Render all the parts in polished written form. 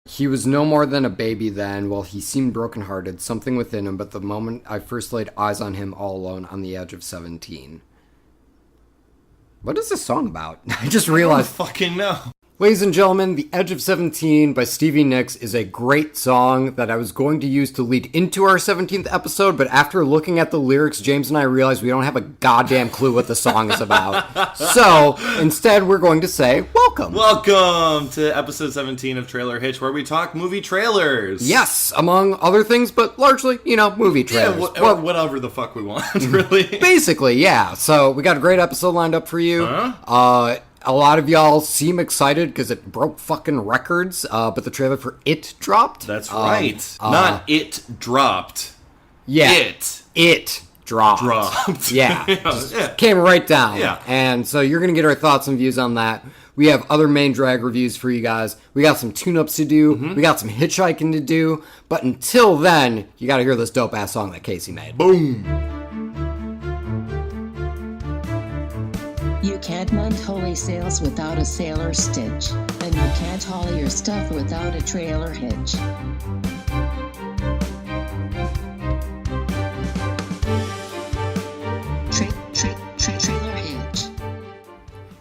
He was no more than a baby then, while he seemed brokenhearted, something within him, but the moment I first laid eyes on him all alone on the edge of 17. What is this song about? I just realized. I don't fucking know. Ladies and gentlemen, The Edge of 17 by Stevie Nicks is a great song that I was going to use to lead into our 17th episode, but after looking at the lyrics, James and I realized we don't have a goddamn clue what the song is about. So, instead, we're going to say, welcome. Welcome to episode 17 of Trailer Hitch, where we talk movie trailers. Yes, among other things, but largely, movie trailers. Yeah, whatever the fuck we want, really. Basically, yeah. So, we got a great episode lined up for you. A lot of y'all seem excited because it broke fucking records, but the trailer for It dropped. That's right. Not It dropped. Yeah. It dropped. Yeah. Yeah. Came right down. Yeah. And so you're going to get our thoughts and views on that. We have other main drag reviews for you guys. We got some tune-ups to do. Mm-hmm. We got some hitchhiking to do. But until then, you got to hear this dope-ass song that Casey made. Boom. You can't mend holy sails without a sailor stitch, and you can't haul your stuff without a trailer hitch. Trailer hitch.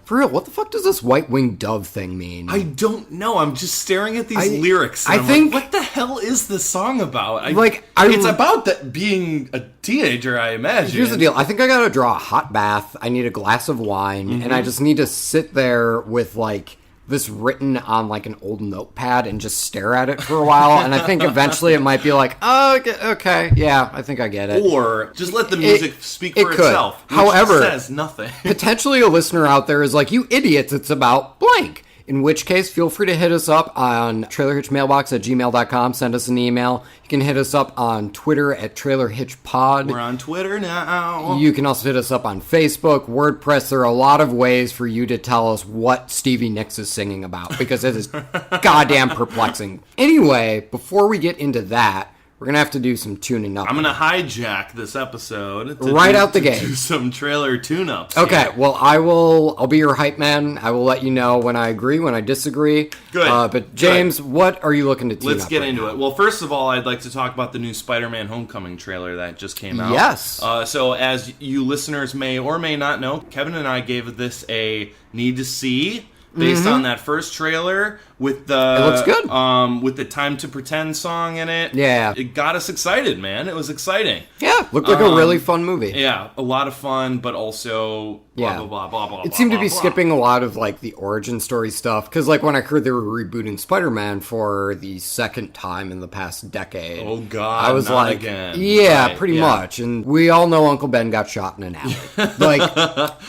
For real, what the fuck does this white-winged dove thing mean? I don't know. I'm just staring at these lyrics. And I'm like, what the hell is this song about? It's about being a teenager, I imagine. Here's the deal. I think I gotta draw a hot bath. I need a glass of wine, and I just need to sit there with, this written on, an old notepad and just stare at it for a while. And I think eventually it might be oh, okay, yeah, I think I get it. Or just let the music speak for itself. Which However, says nothing. Potentially a listener out there is you idiots, it's about blank. In which case, feel free to hit us up on trailerhitchmailbox@gmail.com. Send us an email. You can hit us up on Twitter at trailerhitchpod. We're on Twitter now. You can also hit us up on Facebook, WordPress. There are a lot of ways for you to tell us what Stevie Nicks is singing about, because it is goddamn perplexing. Anyway, before we get into that, we're going to have to do some tuning up. I'm going to hijack this episode out the gate. Do some trailer tune-ups. Okay, here. well, I'll be your hype man. I will let you know when I agree, when I disagree. Good. But James, what are you looking to tune up? Let's get into it. Well, first of all, I'd like to talk about the new Spider-Man Homecoming trailer that just came out. Yes. So as you listeners may or may not know, Kevin and I gave this a need to see based on that first trailer with the it looks good. With the Time to Pretend song in it. Yeah. It got us excited, man. It was exciting. Yeah, looked like a really fun movie. Yeah, a lot of fun, but also blah, blah, blah, blah, blah. It seemed to be blah. skipping a lot of the origin story stuff, because when I heard they were rebooting Spider-Man for the second time in the past decade, oh god, I was not again. Yeah, right, pretty much. And we all know Uncle Ben got shot in an alley.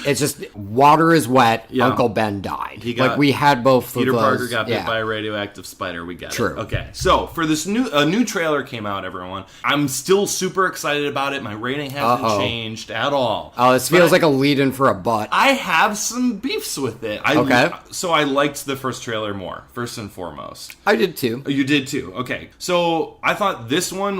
It's just water is wet. Yeah. Uncle Ben died. We had both. Peter of those. Parker got bit by a radioactive spider. We got True. it. Okay, so for this new trailer came out, everyone. I'm still super excited about it. My rating hasn't changed at all. Oh, this feels like a lead-in for a butt. I have some beefs with it. Okay. So I liked the first trailer more, first and foremost. I did too. You did too. Okay. So I thought this one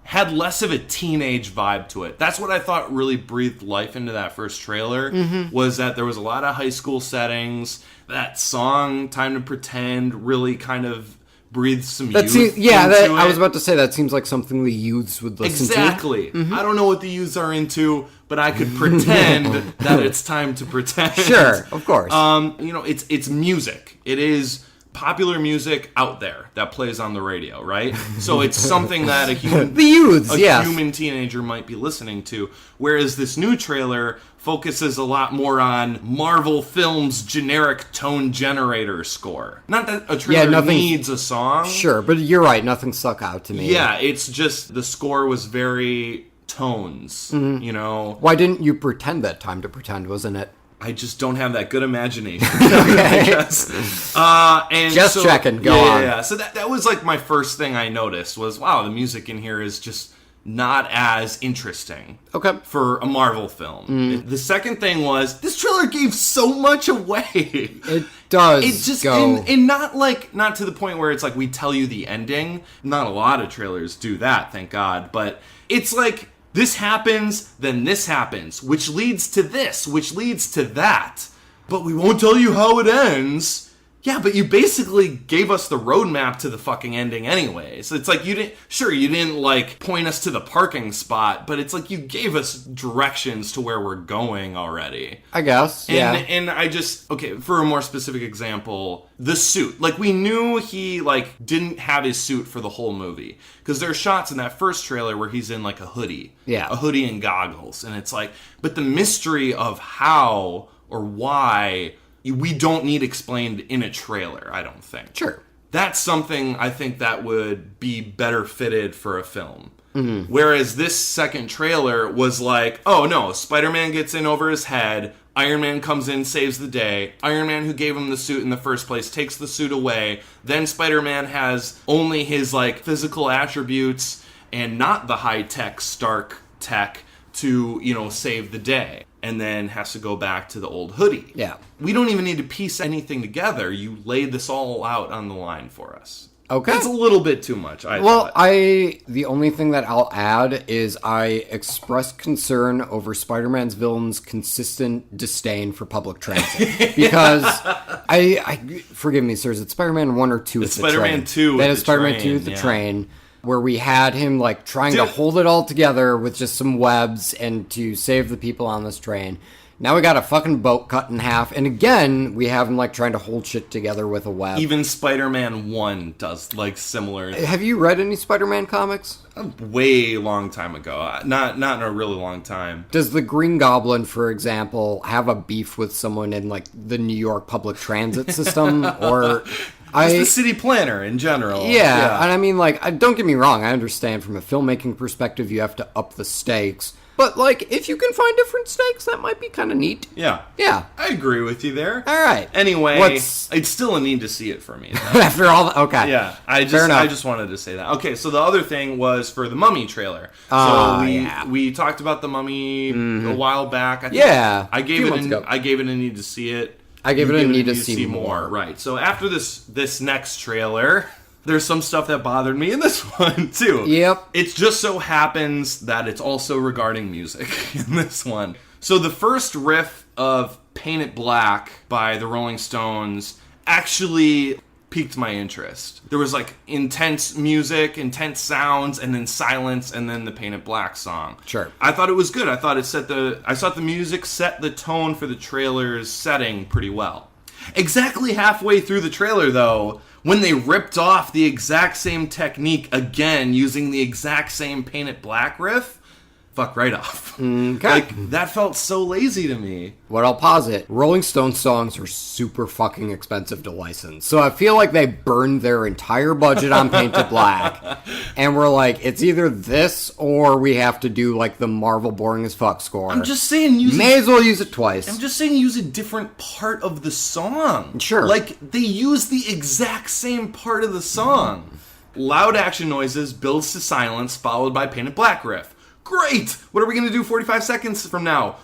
had less of a teenage vibe to it. That's what I thought really breathed life into that first trailer, was that there was a lot of high school settings. That song, Time to Pretend, really kind of breathes some youth into it. I was about to say, that seems like something the youths would listen to. Exactly. I don't know what the youths are into, but I could pretend that it's time to pretend. Sure, of course. It's music. It is popular music out there that plays on the radio, right? So it's something that a human human teenager might be listening to. Whereas this new trailer focuses a lot more on Marvel Films' generic tone generator score. Not that a trailer needs a song. Sure, but you're right. Nothing stuck out to me. Yeah, it's just the score was very tones, Why didn't you pretend that Time to Pretend was in it? I just don't have that good imagination. I guess. And just checking. Go on. Yeah. So that was my first thing I noticed was, wow, the music in here is just not as interesting. Okay. For a Marvel film. The second thing was, this trailer gave so much away. It does. It just and not to the point where it's we tell you the ending. Not a lot of trailers do that, thank God. But it's this happens, then this happens, which leads to this, which leads to that. But we won't tell you how it ends. Yeah, but you basically gave us the roadmap to the fucking ending anyway. So it's like you didn't like point us to the parking spot, but it's like you gave us directions to where we're going already. I guess, yeah. And I just, okay, for a more specific example, the suit. Like, we knew he, like, didn't have his suit for the whole movie. Because there are shots in that first trailer where he's in, like, a hoodie. Yeah. A hoodie and goggles. And it's like, but the mystery of how or why... we don't need explained in a trailer, I don't think. Sure. That's something I think that would be better fitted for a film. Mm-hmm. Whereas this second trailer was like, oh no, Spider-Man gets in over his head, Iron Man comes in, saves the day, Iron Man, who gave him the suit in the first place, takes the suit away, then Spider-Man has only his, like, physical attributes and not the high-tech Stark tech to, you know, save the day. And then has to go back to the old hoodie. Yeah. We don't even need to piece anything together. You laid this all out on the line for us. Okay. It's a little bit too much, I thought. The only thing that I'll add is I expressed concern over Spider-Man's villain's consistent disdain for public transit. Because forgive me, sir, is it Spider-Man 1 or 2 with the train? Spider-Man 2 with the train. That is Spider-Man 2 with the train. Where we had him, like, trying to hold it all together with just some webs and to save the people on this train. Now we got a fucking boat cut in half. And again, we have him, like, trying to hold shit together with a web. Even Spider-Man 1 does, like, similar... Have you read any Spider-Man comics? A way long time ago. Not in a really long time. Does the Green Goblin, for example, have a beef with someone in, like, the New York public transit system? Or... Just the city planner in general. Yeah, and I mean, like, don't get me wrong, I understand from a filmmaking perspective you have to up the stakes. But, like, if you can find different stakes, that might be kind of neat. Yeah. Yeah. I agree with you there. All right. Anyway, it's still a need to see it for me. After all, okay. Yeah, I just wanted to say that. Okay, so the other thing was for the Mummy trailer. We talked about the Mummy a while back. I think I gave it a need to see it. I gave it a need to see more. Right. So after this next trailer, there's some stuff that bothered me in this one, too. Yep. It just so happens that it's also regarding music in this one. So the first riff of Paint It Black by the Rolling Stones actually piqued my interest. There was, like, intense music, intense sounds, and then silence, and then the Paint It Black song. Sure. I thought it was good. I thought the music set the tone for the trailer's setting pretty well. Exactly halfway through the trailer, though, when they ripped off the exact same technique again using the exact same Paint It Black riff, fuck right off. Okay. Like, that felt so lazy to me. What I'll posit, Rolling Stone songs are super fucking expensive to license. So I feel like they burned their entire budget on Paint It Black. And we're like, it's either this or we have to do, like, the Marvel boring as fuck score. I'm just saying may as well use it twice. I'm just saying use a different part of the song. Sure. Like, they use the exact same part of the song. Loud action noises builds to silence, followed by Paint It Black riff. Great! What are we going to do 45 seconds from now?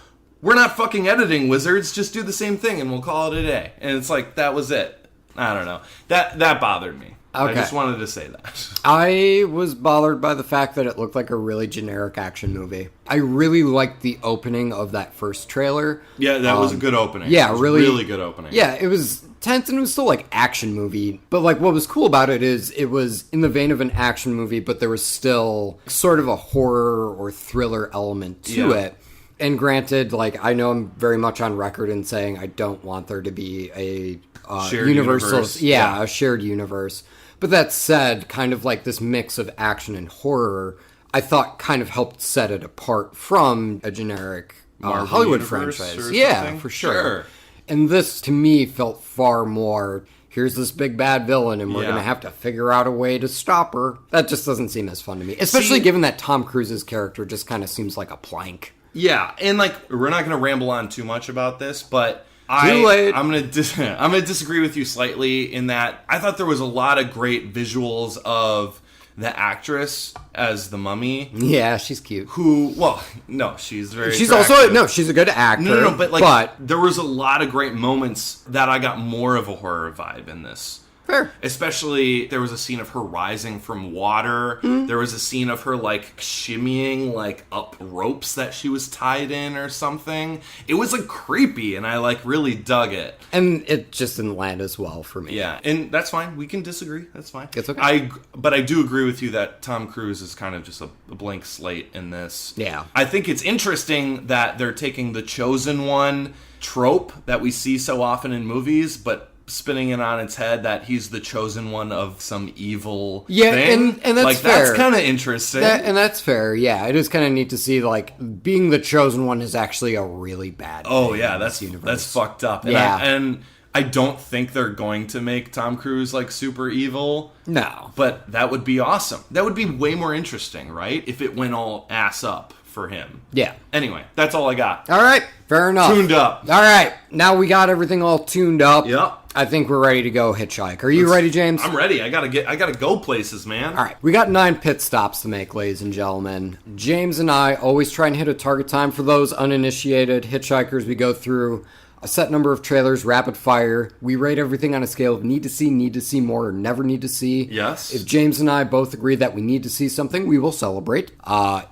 We're not fucking editing wizards. Just do the same thing and we'll call it a day. And it's like, that was it. I don't know. That bothered me. Okay. I just wanted to say that. I was bothered by the fact that it looked like a really generic action movie. I really liked the opening of that first trailer. Yeah, that was a good opening. Yeah, really good opening. Yeah, it was tense and it was still like action movie. But like what was cool about it is it was in the vein of an action movie, but there was still sort of a horror or thriller element to it. And granted, like, I know I'm very much on record in saying I don't want there to be a shared universe. Yeah, a shared universe. But that said, kind of like this mix of action and horror, I thought kind of helped set it apart from a generic Hollywood franchise. Yeah, for sure. And this, to me, felt far more, here's this big bad villain and we're going to have to figure out a way to stop her. That just doesn't seem as fun to me. Especially given that Tom Cruise's character just kind of seems like a plank. Yeah, and like, we're not going to ramble on too much about this, but... I'm gonna disagree with you slightly in that I thought there was a lot of great visuals of the actress as the Mummy. Yeah, she's cute. She's very. She's attractive. she's a good actor. No, but there was a lot of great moments that I got more of a horror vibe in this Fair. Especially, there was a scene of her rising from water. There was a scene of her, like, shimmying, like, up ropes that she was tied in or something. It was, like, creepy, and I, like, really dug it. And it just didn't land as well for me. Yeah, and that's fine. We can disagree. That's fine. It's okay. But I do agree with you that Tom Cruise is kind of just a blank slate in this. Yeah. I think it's interesting that they're taking the chosen one trope that we see so often in movies, but spinning it on its head that he's the chosen one of some evil thing. And that's like, fair. That's kind of interesting. And that's fair, yeah. It is kind of neat to see, like, being the chosen one is actually a really bad thing yeah, in this universe. That's fucked up. And Yeah. I don't think they're going to make Tom Cruise, like, super evil. No. But that would be awesome. That would be way more interesting, right? If it went all ass up for him. Yeah. Anyway, that's all I got. All right, fair enough. Tuned up. All right, now we got everything all tuned up. Yep. I think we're ready to go hitchhike. Are you ready, James? I'm ready. I gotta go places, man. All right, we got 9 pit stops to make, ladies and gentlemen. James and I always try and hit a target time. For those uninitiated hitchhikers, we go through a set number of trailers, rapid fire. We rate everything on a scale of need to see more, or never need to see. Yes. If James and I both agree that we need to see something, we will celebrate.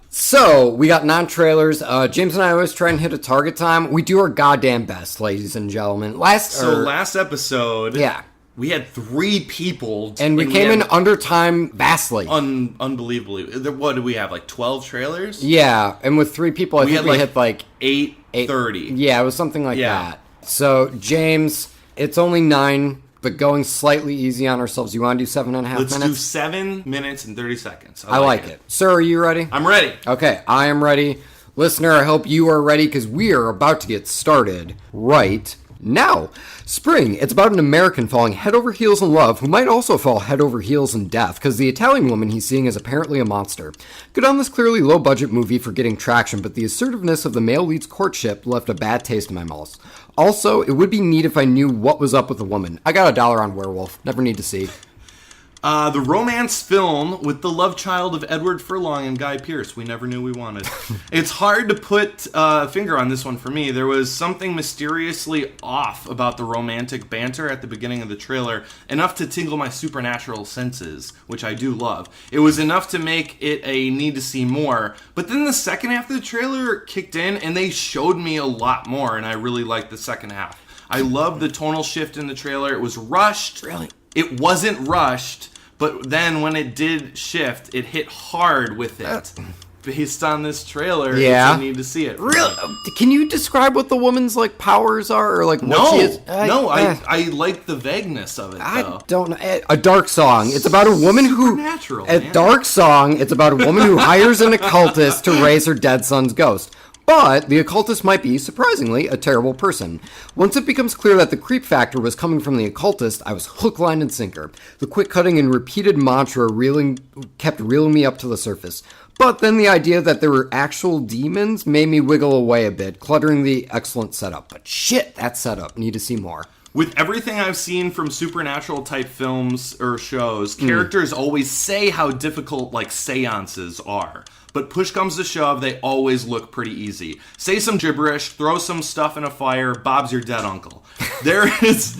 So, we got 9 trailers. James and I always try and hit a target time. We do our goddamn best, ladies and gentlemen. Last episode... Yeah. We had 3 people. And we came in under time vastly. Unbelievably. What did we have, like 12 trailers? Yeah, and with 3 people, I think we hit like 8:30. Yeah, it was something like that. So, James, it's only 9, but going slightly easy on ourselves. You want to do 7.5 minutes? Let's do 7 minutes and 30 seconds. I like it. Sir, are you ready? I'm ready. Okay, I am ready. Listener, I hope you are ready, because we are about to get started right now. Spring, it's about an American falling head over heels in love who might also fall head over heels in death because the Italian woman he's seeing is apparently a monster. Good on this clearly low-budget movie for getting traction, but the assertiveness of the male lead's courtship left a bad taste in my mouth. Also, it would be neat if I knew what was up with the woman. I got $1 on Werewolf. Never need to see. The romance film with the love child of Edward Furlong and Guy Pearce we never knew we wanted. It's hard to put a finger on this one for me. There was something mysteriously off about the romantic banter at the beginning of the trailer, enough to tingle my supernatural senses, which I do love. It was enough to make it a need to see more, but then the second half of the trailer kicked in and they showed me a lot more, and I really liked the second half. I loved the tonal shift in the trailer. It was rushed. Really? It wasn't rushed. But then when it did shift, it hit hard with it. Based on this trailer, yeah. You need to see it. Really? Can you describe what the woman's like powers are, or like what no, she is? I like the vagueness of it. Though. I don't know. A dark song. It's about a woman who. Man. Dark song. It's about a woman who hires an occultist to raise her dead son's ghost. But the occultist might be, surprisingly, a terrible person. Once it becomes clear that the creep factor was coming from the occultist, I was hook, line, and sinker. The quick cutting and repeated mantra kept reeling me up to the surface. But then the idea that there were actual demons made me wiggle away a bit, cluttering the excellent setup. But shit, that setup. Need to see more. With everything I've seen from supernatural-type films or shows, characters always say how difficult, like, seances are. But push comes to shove, they always look pretty easy. Say some gibberish, throw some stuff in a fire, Bob's your dead uncle. This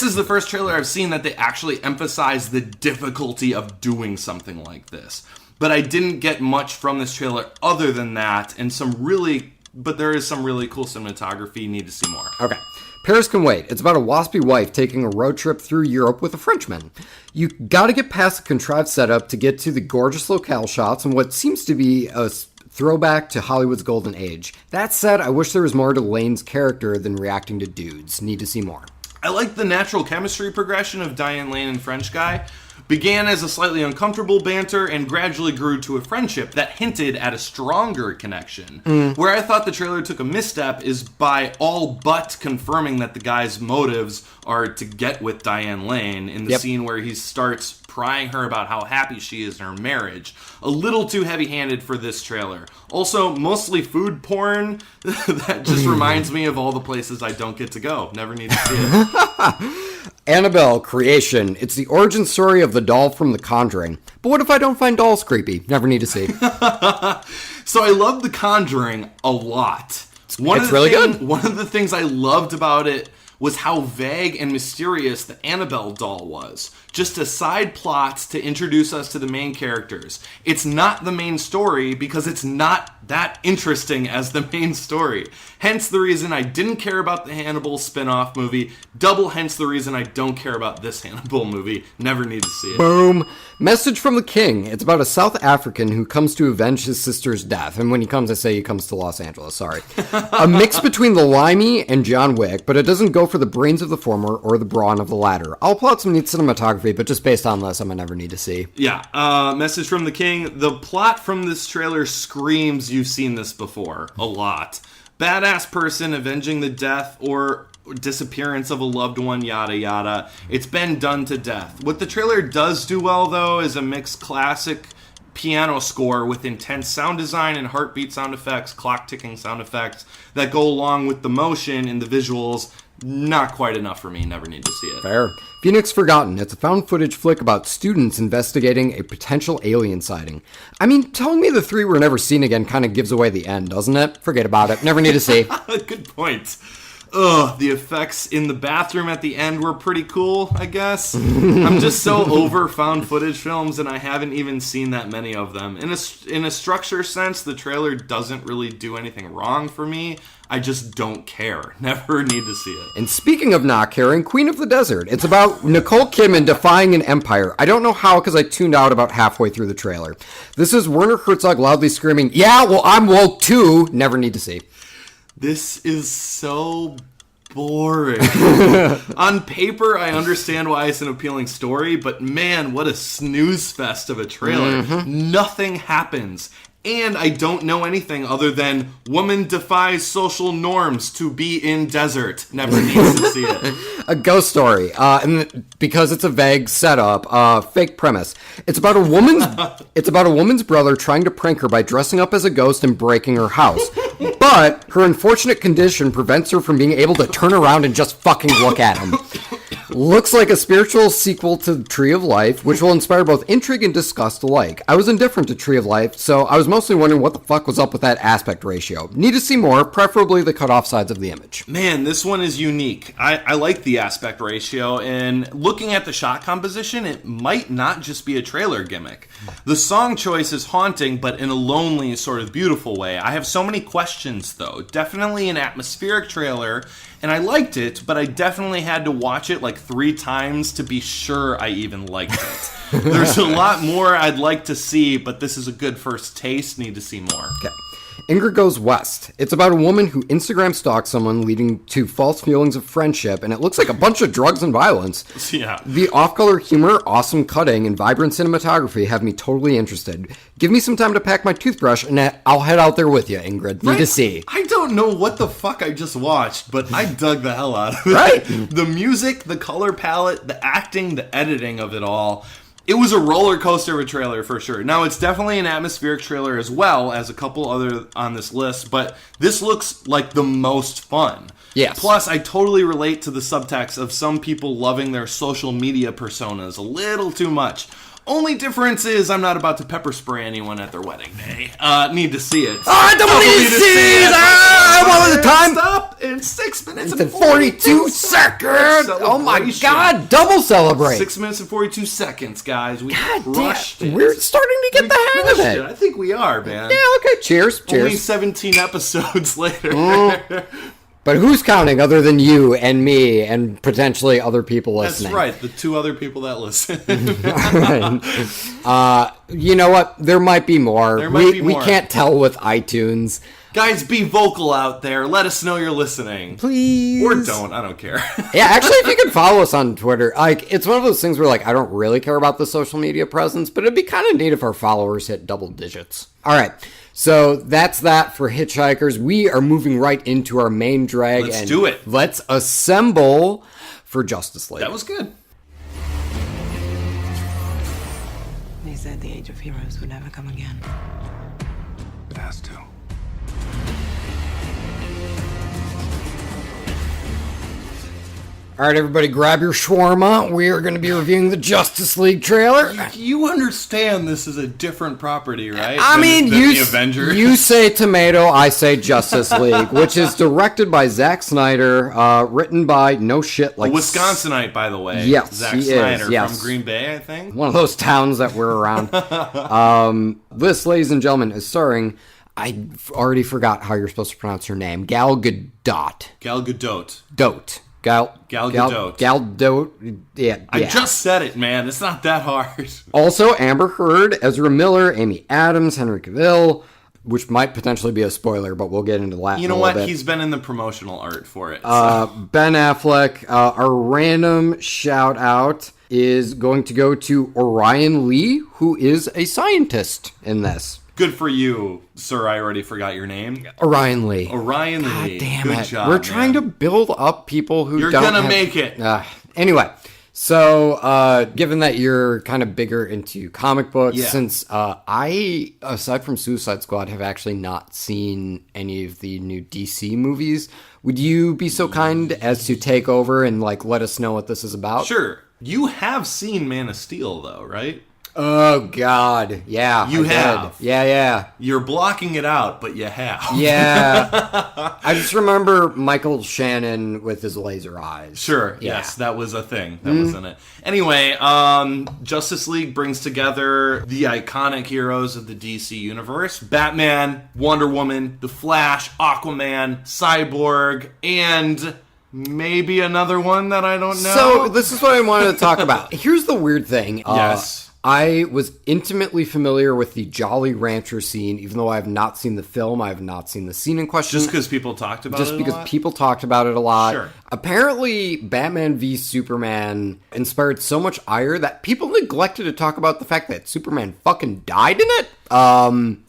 is the first trailer I've seen that they actually emphasize the difficulty of doing something like this. But I didn't get much from this trailer other than that, and there is some really cool cinematography. You need to see more. Okay. Paris Can Wait. It's about a waspy wife taking a road trip through Europe with a Frenchman. You gotta get past the contrived setup to get to the gorgeous locale shots and what seems to be a throwback to Hollywood's golden age. That said, I wish there was more to Lane's character than reacting to dudes. Need to see more. I like the natural chemistry progression of Diane Lane and French Guy. Began as a slightly uncomfortable banter and gradually grew to a friendship that hinted at a stronger connection. Where I thought the trailer took a misstep is by all but confirming that the guy's motives are to get with Diane Lane in the scene where he starts prying her about how happy she is in her marriage. A little too heavy-handed for this trailer. Also, mostly food porn. That just reminds me of all the places I don't get to go. Never need to see it. Annabelle Creation. It's the origin story of the doll from The Conjuring. But what if I don't find dolls creepy? Never need to see. So I love The Conjuring a lot. It's really good. One of the things I loved about it was how vague and mysterious the Annabelle doll was. Just a side plot to introduce us to the main characters. It's not the main story because it's not that interesting as the main story. Hence the reason I didn't care about the Hannibal spin-off movie. Double hence the reason I don't care about this Hannibal movie. Never need to see it. Boom. Message from the King. It's about a South African who comes to avenge his sister's death. And when he comes, I say he comes to Los Angeles. Sorry. A mix between The Limey and John Wick, but it doesn't go for the brains of the former or the brawn of the latter. I'll plot some neat cinematography, but just based on this, I'm gonna never need to see. Yeah. Message from the King. The plot from this trailer screams you've seen this before. A lot. Badass person avenging the death or disappearance of a loved one, yada yada. It's been done to death. What the trailer does do well, though, is a mixed classic piano score with intense sound design and heartbeat sound effects, clock ticking sound effects that go along with the motion and the visuals. Not quite enough for me. Never need to see it. Fair. Phoenix Forgotten. It's a found footage flick about students investigating a potential alien sighting. I mean, telling me the three were never seen again kind of gives away the end, doesn't it? Forget about it. Never need to see. Good point. Ugh, the effects in the bathroom at the end were pretty cool, I guess. I'm just so over found footage films, and I haven't even seen that many of them. In a structure sense, the trailer doesn't really do anything wrong for me. I just don't care. Never need to see it. And speaking of not caring, Queen of the Desert. It's about Nicole Kidman defying an empire. I don't know how because I tuned out about halfway through the trailer. This is Werner Herzog loudly screaming, "Yeah, well, I'm woke too." Never need to see. This is so boring. On paper, I understand why it's an appealing story, but man, what a snooze fest of a trailer. Nothing happens. And I don't know anything other than woman defies social norms to be in desert. Never needs to see it. A ghost story, and because it's a vague setup, fake premise. It's about a woman's brother trying to prank her by dressing up as a ghost and breaking her house. But her unfortunate condition prevents her from being able to turn around and just fucking look at him. Looks like a spiritual sequel to Tree of Life, which will inspire both intrigue and disgust alike. I was indifferent to Tree of Life, so I was mostly wondering what the fuck was up with that aspect ratio. Need to see more, preferably the cut-off sides of the image. Man, this one is unique. I like the aspect ratio, and looking at the shot composition, it might not just be a trailer gimmick. The song choice is haunting, but in a lonely, sort of beautiful way. I have so many questions, though. Definitely an atmospheric trailer, and I liked it, but I definitely had to watch it like 3 times to be sure I even liked it. There's a lot more I'd like to see, but this is a good first taste. Need to see more. Okay. Ingrid Goes West. It's about a woman who Instagram stalks someone, leading to false feelings of friendship, and it looks like a bunch of drugs and violence. Yeah. The off-color humor, awesome cutting, and vibrant cinematography have me totally interested. Give me some time to pack my toothbrush, and I'll head out there with you, Ingrid. Need to see. I don't know what the fuck I just watched, but I dug the hell out of it. Right. The music, the color palette, the acting, the editing of it all. It was a roller coaster of a trailer for sure. Now, it's definitely an atmospheric trailer as well as a couple other on this list, but this looks like the most fun. Yes. Plus, I totally relate to the subtext of some people loving their social media personas a little too much. Only difference is I'm not about to pepper spray anyone at their wedding day. Need to see it. I don't need to see it! What was the time? Stop in 6 minutes and 42 seconds! Oh my god, double celebrate! 6 minutes and 42 seconds, guys. We crushed it. We're starting to get the hang of it. I think we are, man. Yeah, okay, cheers. Only 17 episodes later. But who's counting other than you and me and potentially other people listening? That's right, the 2 other people that listen. You know what? There might be more. We can't tell with iTunes. Guys, be vocal out there. Let us know you're listening. Please. Or don't. I don't care. Yeah, actually, if you could follow us on Twitter, it's one of those things where, I don't really care about the social media presence, but it'd be kind of neat if our followers hit double digits. All right. So that's that for Hitchhikers. We are moving right into our main drag. Let's do it. Let's assemble for Justice League. That was good. They said the age of heroes would never come again. It has to. All right, everybody, grab your shawarma. We are going to be reviewing the Justice League trailer. You understand this is a different property, right? I mean, the Avengers. You say tomato, I say Justice League, which is directed by Zack Snyder, written by no shit like a Wisconsinite, by the way. Yes, Zack he Snyder is, yes. from Green Bay, I think. One of those towns that we're around. This, ladies and gentlemen, is starring. I already forgot how you're supposed to pronounce her name. Gal Gadot. Gal Gadot. Gal Gadot. Gal Gadot. Yeah. I just said it, man. It's not that hard. Also, Amber Heard, Ezra Miller, Amy Adams, Henry Cavill, which might potentially be a spoiler, but we'll get into that. You know what? He's been in the promotional art for it. Ben Affleck. Our random shout out is going to go to Orion Lee, who is a scientist in this. Good for you, sir. I already forgot your name. Orion Lee. Orion God Lee. damn Good it. job, We're trying to build up people who You're don't gonna have... make it. Anyway, so given that you're kind of bigger into comic books, since I, aside from Suicide Squad, have actually not seen any of the new DC movies, would you be so kind as to take over and like let us know what this is about? Sure. You have seen Man of Steel, though, right? Oh, God. Yeah. You have. Yeah. You're blocking it out, but you have. Yeah. I just remember Michael Shannon with his laser eyes. Sure. Yeah. Yes, that was a thing. That was in it. Anyway, Justice League brings together the iconic heroes of the DC universe. Batman, Wonder Woman, The Flash, Aquaman, Cyborg, and... maybe another one that I don't know. So, this is what I wanted to talk about. Here's the weird thing. Yes. I was intimately familiar with the Jolly Rancher scene, even though I have not seen the film. I have not seen the scene in question. Just because people talked about it a lot? Just because people talked about it a lot. Sure. Apparently, Batman v Superman inspired so much ire that people neglected to talk about the fact that Superman fucking died in it. When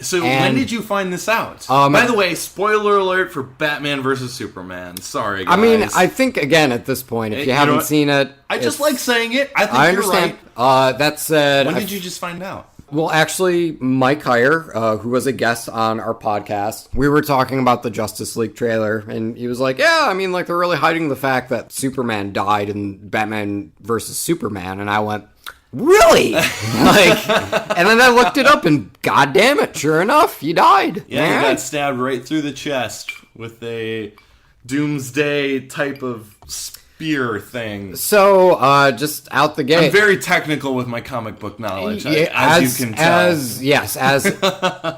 did you find this out? By the way, spoiler alert for Batman versus Superman. Sorry, guys. I mean, I think, again, at this point, if you haven't seen it... I just like saying it. I think I you're understand. right. That said... When did you just find out? Well, actually, Mike Heyer, who was a guest on our podcast, we were talking about the Justice League trailer, and he was like, yeah, I mean, like, they're really hiding the fact that Superman died in Batman versus Superman, and I went... Really? And then I looked it up, and god damn it, sure enough, he died. Yeah, he got stabbed right through the chest with a doomsday type of spear thing. So, just out the gate. I'm very technical with my comic book knowledge, as you can tell. As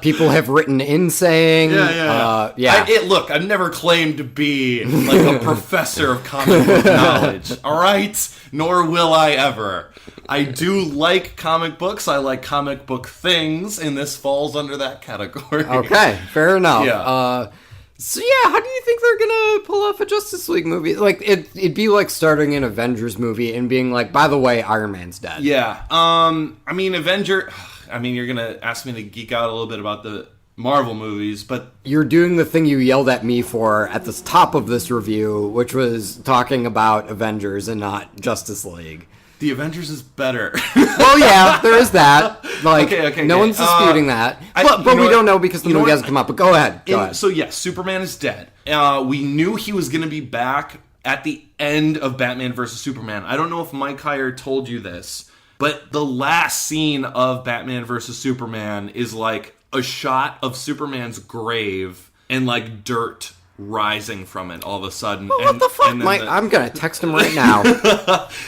people have written in saying. Look, I've never claimed to be like a professor of comic book knowledge, all right? Nor will I ever. I do like comic books. I like comic book things, and this falls under that category. Okay, fair enough. Yeah. How do you think they're gonna pull off a Justice League movie? Like, it'd be like starting an Avengers movie and being like, by the way, Iron Man's dead. Yeah. You're gonna ask me to geek out a little bit about the Marvel movies, but... You're doing the thing you yelled at me for at the top of this review, which was talking about Avengers and not Justice League. The Avengers is better. Well, yeah, there is that. Like, okay. No one's disputing that. But we don't know because the movie hasn't come out. But go ahead. So, yes, Superman is dead. We knew he was going to be back at the end of Batman vs. Superman. I don't know if Mike Heyer told you this, but the last scene of Batman vs. Superman is like a shot of Superman's grave and like dirt rising from it all of a sudden. Well, what the fuck? I'm gonna text him right now.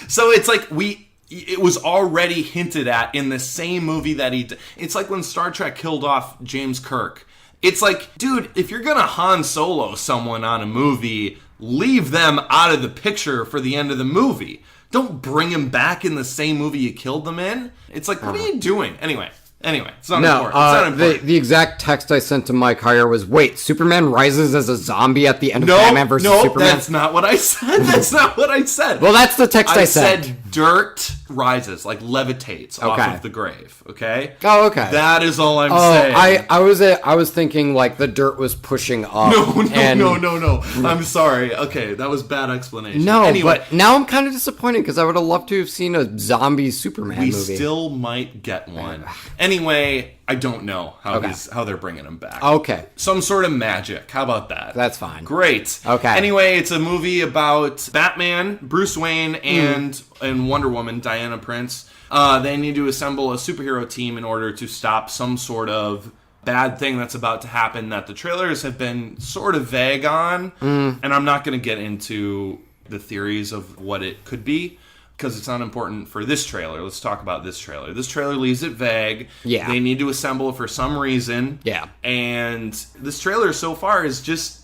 So it's like it was already hinted at in the same movie that he did. It's like when Star Trek killed off James Kirk. It's like, dude, if you're gonna Han Solo someone on a movie, leave them out of the picture for the end of the movie. Don't bring him back in the same movie you killed them in. It's like, what are you doing? Anyway, it's not important. It's not important. The exact text I sent to Mike Heyer was, wait, Superman rises as a zombie at the end of Batman vs. Superman? No, that's not what I said. That's not what I said. Well, that's the text I sent. I said dirt rises, like levitates off of the grave, okay? Oh, okay. That is all I'm saying. I was thinking, like, the dirt was pushing up. No. I'm sorry. Okay, that was bad explanation. No, anyway, but now I'm kind of disappointed because I would have loved to have seen a zombie Superman movie. We still might get one. Anyway, I don't know how they're bringing him back. Okay. Some sort of magic. How about that? That's fine. Great. Okay. Anyway, it's a movie about Batman, Bruce Wayne, and Wonder Woman, Diana Prince. They need to assemble a superhero team in order to stop some sort of bad thing that's about to happen that the trailers have been sort of vague on. And I'm not going to get into the theories of what it could be, because it's not important for this trailer. Let's talk about this trailer. This trailer leaves it vague. Yeah. They need to assemble for some reason. Yeah. And this trailer so far is just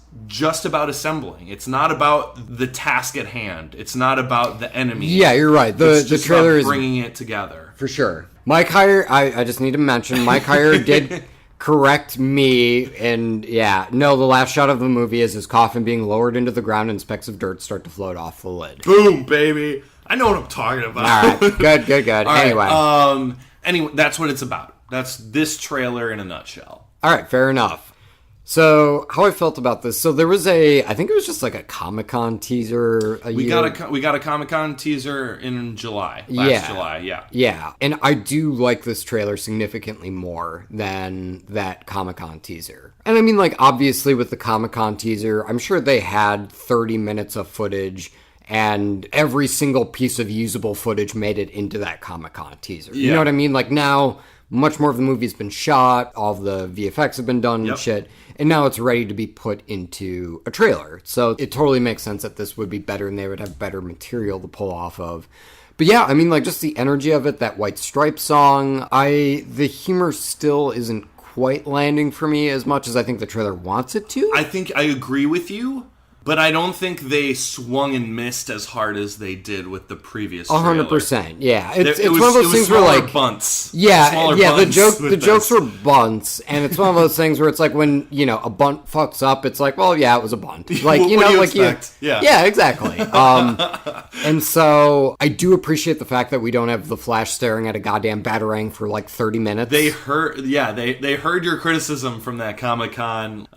about assembling. It's not about the task at hand. It's not about the enemy. Yeah, you're right. The trailer is bringing it together. For sure. Mike Heyer, I just need to mention, Mike Heyer did correct me, and the last shot of the movie is his coffin being lowered into the ground and specks of dirt start to float off the lid. Boom, baby. I know what I'm talking about. All right, good. Anyway, that's what it's about. That's this trailer in a nutshell. All right, fair enough. So, how I felt about this. So, there was I think it was just like a Comic-Con teaser We got a Comic-Con teaser in July. Last July, yeah. Yeah, and I do like this trailer significantly more than that Comic-Con teaser. And I mean, like, obviously with the Comic-Con teaser, I'm sure they had 30 minutes of footage, and every single piece of usable footage made it into that Comic-Con teaser. Yeah. You know what I mean? Like, now, much more of the movie's been shot, all of the VFX have been done and shit, and now it's ready to be put into a trailer. So it totally makes sense that this would be better and they would have better material to pull off of. But yeah, I mean, like, just the energy of it, that White Stripe song, the humor still isn't quite landing for me as much as I think the trailer wants it to. I think I agree with you, but I don't think they swung and missed as hard as they did with the previous trailer. 100%, yeah. It's It one was- of those it was things where, smaller like, bunts. Yeah, the Smaller jokes were bunts, and it's one of those things where it's like when, a bunt fucks up, it's like, well, yeah, it was a bunt. Like, What you do know, you like expect? yeah, exactly. And so I do appreciate the fact that we don't have the Flash staring at a goddamn Batarang for like 30 minutes. They heard your criticism from that Comic-Con.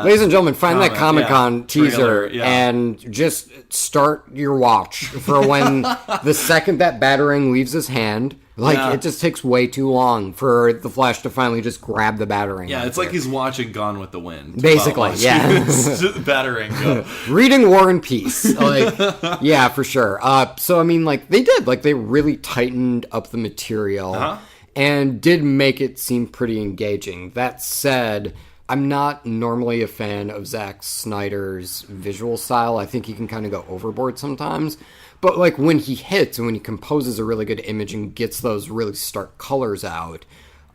Ladies and gentlemen, find that Comic-Con teaser trailer, and just start your watch for when the second that Batarang leaves his hand. Like, it just takes way too long for the Flash to finally just grab the Batarang. Yeah, it's like he's watching Gone with the Wind. Basically, yeah. Batarang go. Reading War and Peace. Like, yeah, for sure. So, I mean, like, they did. Like, they really tightened up the material and did make it seem pretty engaging. That said, I'm not normally a fan of Zack Snyder's visual style. I think he can kind of go overboard sometimes. But, like, when he hits and when he composes a really good image and gets those really stark colors out,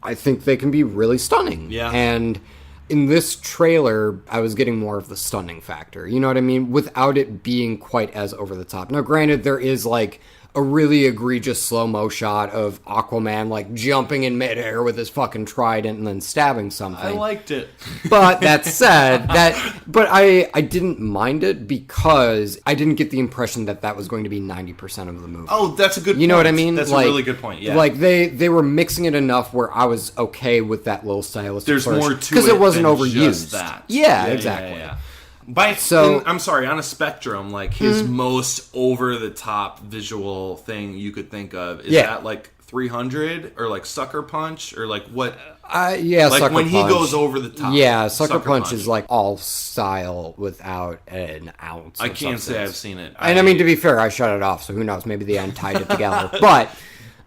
I think they can be really stunning. Yeah. And in this trailer, I was getting more of the stunning factor. You know what I mean? Without it being quite as over the top. Now, granted, there is, like, a really egregious slow-mo shot of Aquaman, like, jumping in midair with his fucking trident and then stabbing something. I liked it. But that said, I didn't mind it because I didn't get the impression that that was going to be 90% of the movie. Oh, that's a good point. You know what I mean? That's like, a really good point, yeah. Like, they were mixing it enough where I was okay with that little stylistic There's flourish, more to because it wasn't than overused. just that. Yeah, exactly. Yeah. I'm sorry, on a spectrum, like, his most over-the-top visual thing you could think of, is that, like, 300? Or, like, Sucker Punch? Or, like, what? Yeah, like, Sucker when Punch. he goes over the top. Yeah, Sucker Punch is, like, all style without an ounce I of can't say substance. I've seen it. And, I mean, to be fair, I shut it off, so who knows? Maybe they untied it together. But...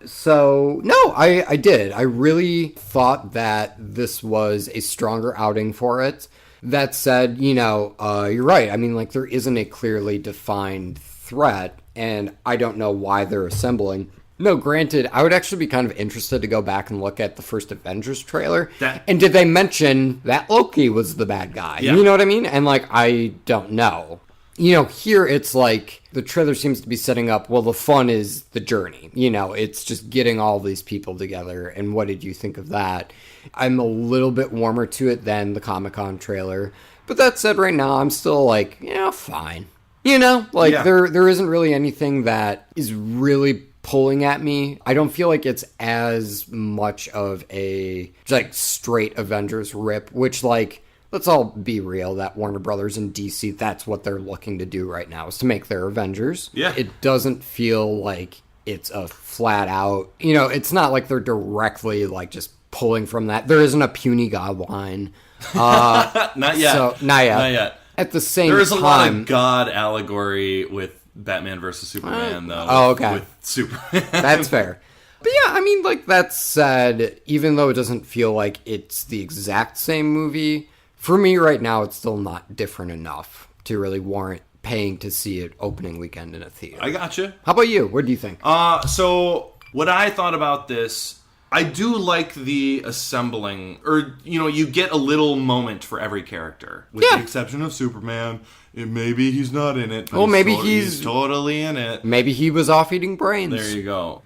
So, no, I did. I really thought that this was a stronger outing for it. That said, you're right. I mean, like, there isn't a clearly defined threat, and I don't know why they're assembling. No, granted, I would actually be kind of interested to go back and look at the first Avengers trailer. And did they mention that Loki was the bad guy? Yeah. You know what I mean? And, like, I don't know. Here it's like the trailer seems to be setting up, well, the fun is the journey. It's just getting all these people together. And what did you think of that? I'm a little bit warmer to it than the Comic-Con trailer. But that said, right now, I'm still like, fine. There isn't really anything that is really pulling at me. I don't feel like it's as much of a, like, straight Avengers rip, which, like, let's all be real, that Warner Brothers and DC, that's what they're looking to do right now, is to make their Avengers. Yeah. It doesn't feel like it's a flat out, it's not like they're directly, like, just pulling from that. There isn't a puny god line. Not yet. So, not yet. Not yet. At the same time... There is a lot of god allegory with Batman versus Superman, though. Oh, okay. With Superman. That's fair. But yeah, I mean, like, that said, even though it doesn't feel like it's the exact same movie, for me right now, it's still not different enough to really warrant paying to see it opening weekend in a theater. I gotcha. How about you? What do you think? So what I thought about this, I do like the assembling, or, you get a little moment for every character. With the exception of Superman. Maybe he's not in it. But he's totally in it. Maybe he was off eating brains. There you go.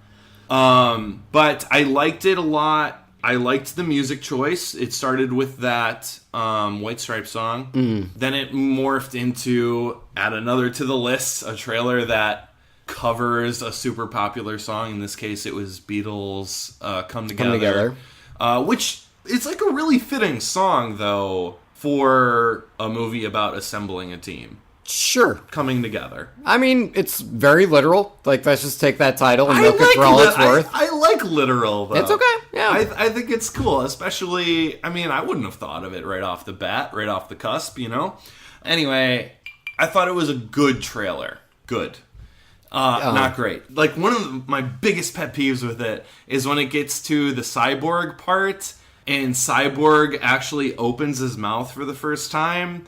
But I liked it a lot. I liked the music choice. It started with that White Stripes song. Then it morphed into, add another to the list, a trailer that covers a super popular song. In this case, it was Beatles' Come Together. Which, it's like a really fitting song, though, for a movie about assembling a team. Sure. Coming together. I mean, it's very literal. Like, let's just take that title and milk it for all it's worth. I like literal, though. It's okay, yeah. I think it's cool, especially, I mean, I wouldn't have thought of it right off the bat, right off the cusp, Anyway, I thought it was a good trailer. Good. Not great. Like, one of my biggest pet peeves with it is when it gets to the cyborg part, and Cyborg actually opens his mouth for the first time.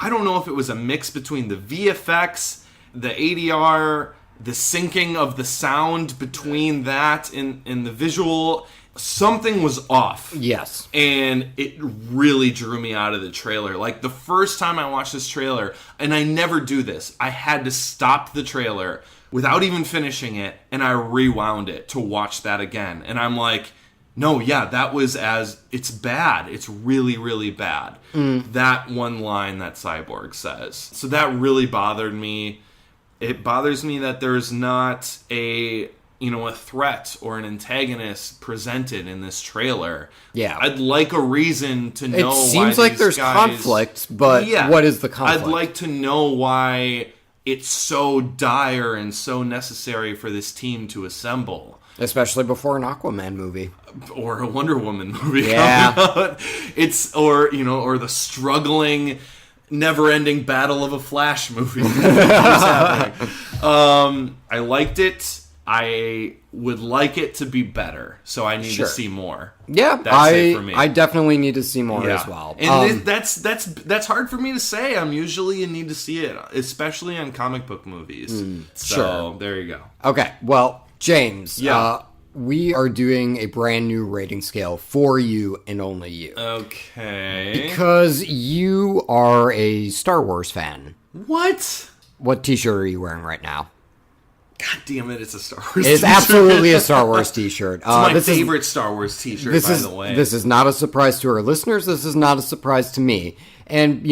I don't know if it was a mix between the VFX, the ADR, the syncing of the sound between that and the visual. Something was off. Yes. And it really drew me out of the trailer. Like, the first time I watched this trailer, and I never do this, I had to stop the trailer without even finishing it, and I rewound it to watch that again. And I'm like... No, yeah, that was it's bad. It's really, really bad. That one line that Cyborg says. So that really bothered me. It bothers me that there's not a threat or an antagonist presented in this trailer. Yeah. I'd like a reason to know why it seems like there's conflict, but what is the conflict? I'd like to know why it's so dire and so necessary for this team to assemble. Especially before an Aquaman movie. Or a Wonder Woman movie coming out. Or the struggling, never-ending battle of a Flash movie that keeps happening. I liked it. I would like it to be better, so I need to see more. Yeah, that's it for me. I definitely need to see more as well. And that's hard for me to say. I'm usually in need to see it, especially on comic book movies. So there you go. Okay, well... James, we are doing a brand new rating scale for you and only you. Okay. Because you are a Star Wars fan. What? What t-shirt are you wearing right now? God damn it, it's a Star Wars t-shirt. It's absolutely a Star Wars t-shirt. It's my favorite Star Wars t-shirt, by the way. This is not a surprise to our listeners. This is not a surprise to me. And,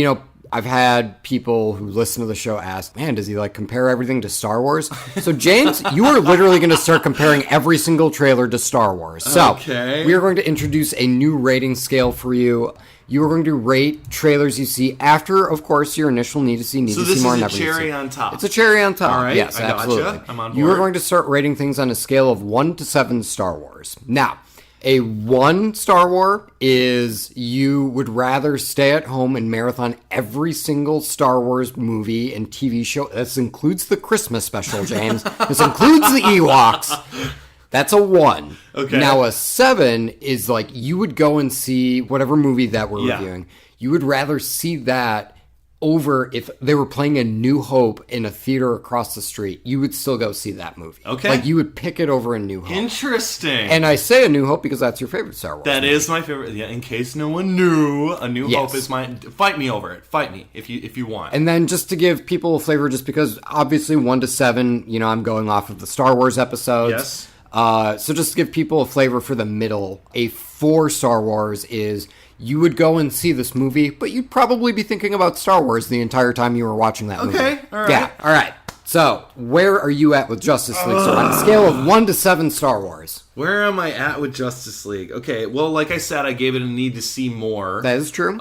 I've had people who listen to the show ask, man, does he compare everything to Star Wars? So James, you are literally going to start comparing every single trailer to Star Wars. So we are going to introduce a new rating scale for you. You are going to rate trailers you see after, of course, your initial need to see more. So this is a cherry on top. It's a cherry on top. All right, yes, I gotcha. absolutely. I'm on board. You are going to start rating things on a scale of 1 to 7 Star Wars. Now, a 1 Star Wars is you would rather stay at home and marathon every single Star Wars movie and TV show. This includes the Christmas special, James. This includes the Ewoks. That's a 1. Okay. Now, a 7 is you would go and see whatever movie that we're reviewing. You would rather see that over if they were playing A New Hope in a theater across the street. You would still go see that movie. Okay. You would pick it over A New Hope. Interesting. And I say A New Hope because that's your favorite Star Wars That movie. is my favorite. Yeah, in case no one knew, A New Hope is my... Fight me over it. Fight me if you want. And then just to give people a flavor, just because obviously 1 to 7, I'm going off of the Star Wars episodes. Yes. So just to give people a flavor for the middle, a 4 Star Wars is... You would go and see this movie, but you'd probably be thinking about Star Wars the entire time you were watching that movie. Okay, all right. Yeah, all right. So, where are you at with Justice League? So, on a scale of 1 to 7 Star Wars. Where am I at with Justice League? Okay, well, like I said, I gave it a need to see more. That is true.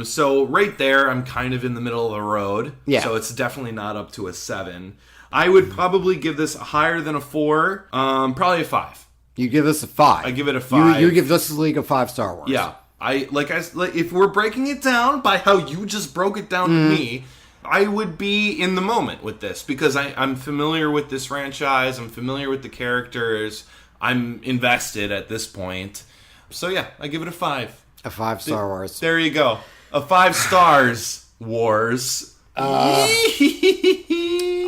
So, right there, I'm kind of in the middle of the road. Yeah. So, it's definitely not up to a 7. I would probably give this higher than a 4, probably a 5. You give this a 5. I give it a 5. You give Justice League a 5 Star Wars. Yeah. If we're breaking it down by how you just broke it down to me, I would be in the moment with this because I'm familiar with this franchise. I'm familiar with the characters. I'm invested at this point. So yeah, I give it a 5. A 5 Star Wars. There you go. A 5 stars, Wars.